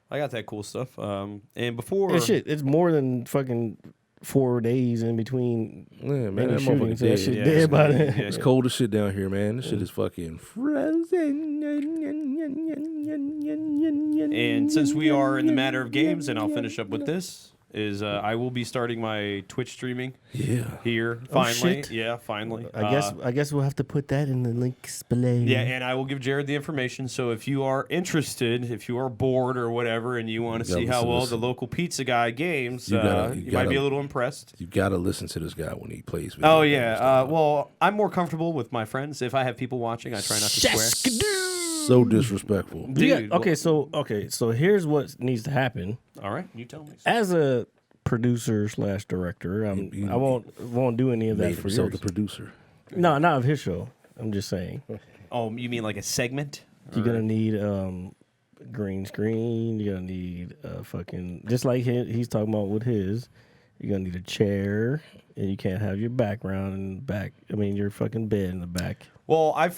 I got that cool stuff. And before, It's shit. It's more than fucking 4 days in between Yeah, man, any that shooting. motherfucker So that dead. shit Yeah, dead by then. yeah. It's cold as shit down here, man. This shit is fucking frozen. and since we are in the matter of games, and I'll finish up with this, is I will be starting my Twitch streaming here finally. shit. Yeah, finally. I guess we'll have to put that in the links below. Yeah, and I will give Jared the information. So if you are interested, if you are bored or whatever, and you want to see how well the local pizza guy games, You you might gotta- be a little impressed. You gotta listen to this guy when he plays. Video Oh games, yeah. dog. Well, I'm more comfortable with my friends. If I have people watching, I try not to swear. So disrespectful. Dude, Okay, so here's what needs to happen. All right, you tell me. As a producer / director, I won't do any of that Made for himself yours. the producer. No, not of his show. I'm just saying. Oh, you mean like a segment? You're gonna need green screen. You're gonna need fucking just like he's talking about with his. You're gonna need a chair, and you can't have your background in the back. I mean, your fucking bed in the back. Well, I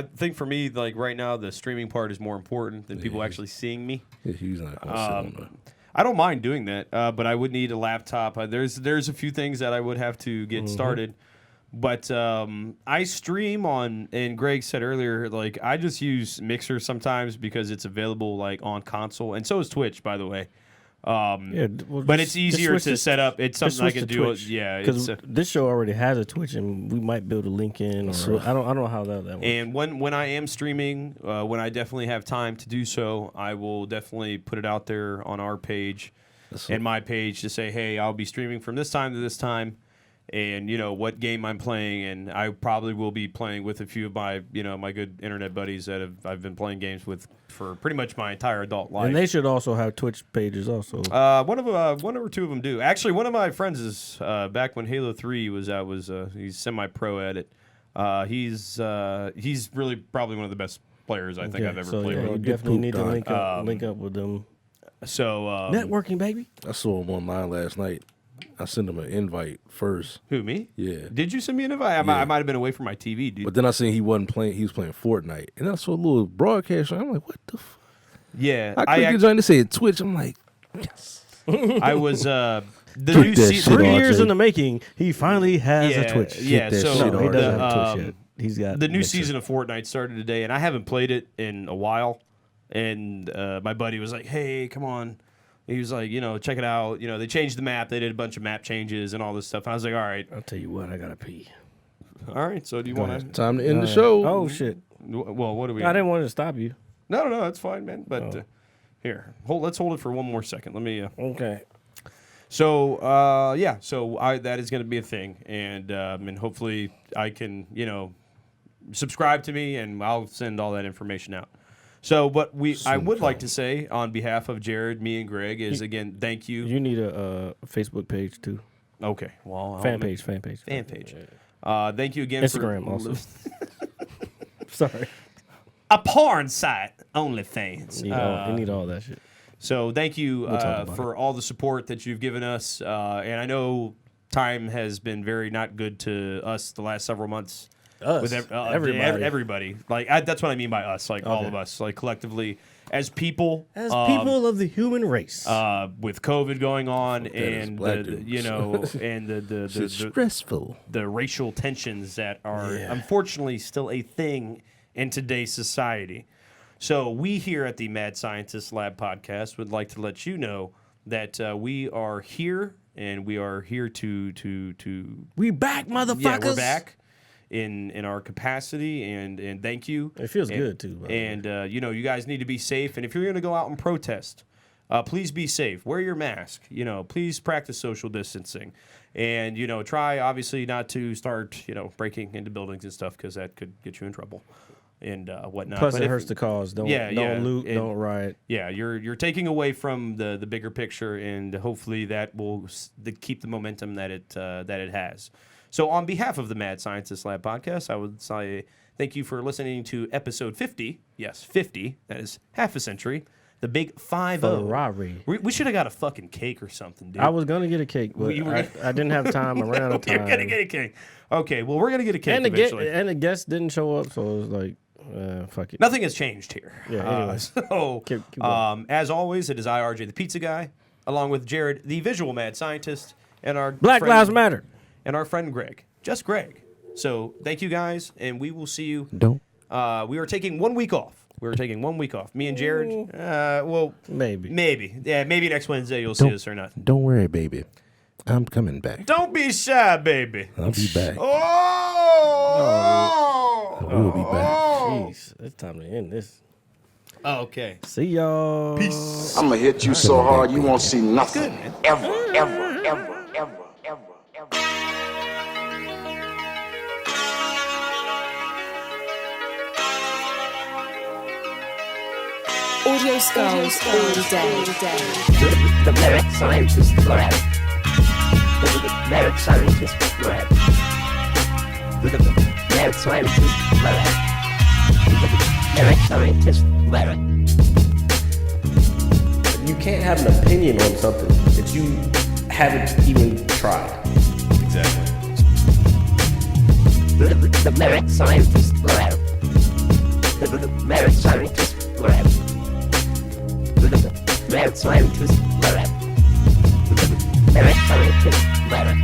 think for me, like right now, the streaming part is more important than people actually seeing me. Yeah, he's not gonna sit on the. I don't mind doing that, but I would need a laptop. There's a few things that I would have to get started. But I stream on, and Greg said earlier, like I just use Mixer sometimes because it's available like on console, and so is Twitch, by the way. But it's easier to set up. It's something I can do. Yeah, because this show already has a Twitch, and we might build a link in. Or I don't know how that works. And when I am streaming, when I definitely have time to do so, I will definitely put it out there on our page and my page to say, hey, I'll be streaming from this time to this time, and what game I'm playing, and I probably will be playing with a few of my my good internet buddies that I've been playing games with for pretty much my entire adult life. And they should also have Twitch pages also. One or two of them do. Actually, one of my friends is back when Halo 3 was out. He's semi-pro at it. He's really probably one of the best players I think I've ever played You with. definitely need to pooped on. link up with them. So Networking, baby. I saw him online last night. I sent him an invite first. who, me? Yeah. Did you send me an invite? I might have been away from my TV, dude. But then I seen he wasn't playing. He was playing Fortnite, and I saw a little broadcast. I'm like, what the fuck? Yeah, I clicked the joint to say it Twitch. I'm like, yes. I was the Tweet new that season. shit 3 on. years RJ. in the making, he finally has a Twitch. Yeah, that so shit No, he on, doesn't RJ. have a Twitch yet. He's got the new Mixer. season of Fortnite started today, and I haven't played it in a while. And my buddy was like, "Hey, come on." He was like, check it out. They changed the map. They did a bunch of map changes and all this stuff. And I was like, all right. I'll tell you what, I gotta pee. All right. So do you want to? Time to end the show. Oh shit! Well, what do we? I didn't want to stop you. No, that's fine, man. But here, let's hold it for one more second. Let me. Okay. So that is going to be a thing, and hopefully I can subscribe to me, and I'll send all that information out. So, what I would like to say on behalf of Jared, me, and Greg is again, thank you. You need a Facebook page too. Okay, well, Fan page. Fan page. Thank you again Instagram for also. Sorry. a porn site, OnlyFans. You need all that shit. So thank you talk about for all the support that you've given us, and I know time has been very not good to us the last several months. Us, everybody. Everybody. Like that's what I mean by us. Like all of us, like collectively, as people, people of the human race. with COVID going on, is and black the, dudes. and It's stressful. the racial tensions that are unfortunately still a thing in today's society. So we here at the Mad Scientist Lab podcast would like to let you know that we are here, and we are here to we back, motherfuckers. yeah, we're back in our capacity, and thank you. It feels good too. By the way. And you guys need to be safe. And if you're going to go out and protest, please be safe. Wear your mask. Please practice social distancing, and try obviously not to start breaking into buildings and stuff, because that could get you in trouble and whatnot. Plus, But it if- hurts the cause. Don't loot. and- Don't riot. Yeah, you're taking away from the bigger picture, and hopefully that will keep the momentum that it has. So on behalf of the Mad Scientist Lab podcast, I would say thank you for listening to episode 50. Yes, 50. That is half a century. The big 5-0. Ferrari. We should have got a fucking cake or something, dude. I was gonna get a cake, but You were I didn't have time. I ran out of time. You're gonna get a cake. Okay, well we're gonna get a cake and eventually. the guest didn't show up, so it was like, fuck it. Nothing has changed here. Yeah, anyway. So, Keep going. as always, it is IRJ the Pizza Guy, along with Jared, the Visual Mad Scientist, and our Black friend- Lives Matter. and our friend Greg. Just Greg. So thank you guys, and we will see you. Don't. We are taking 1 week off. Me and Jared. Well, Maybe. Yeah, maybe next Wednesday you'll see us or not. Don't worry, baby. I'm coming back. Don't be shy, baby. I'll be back. Oh! I will be back. Jeez, it's time to end this. Okay. See y'all. Peace. I'm gonna hit you so hard you won't see nothing. Good, man. Ever. Audio Skulls all day. The Mad Scientist Lab. The Mad Scientist Lab. The Mad Scientist Lab. The Mad Scientist Lab. You can't have an opinion on something that you haven't even tried. Exactly. The Mad Scientist Lab. The Mad Scientist Lab. The Mad Scientist Lab. The Mad Scientist Lab.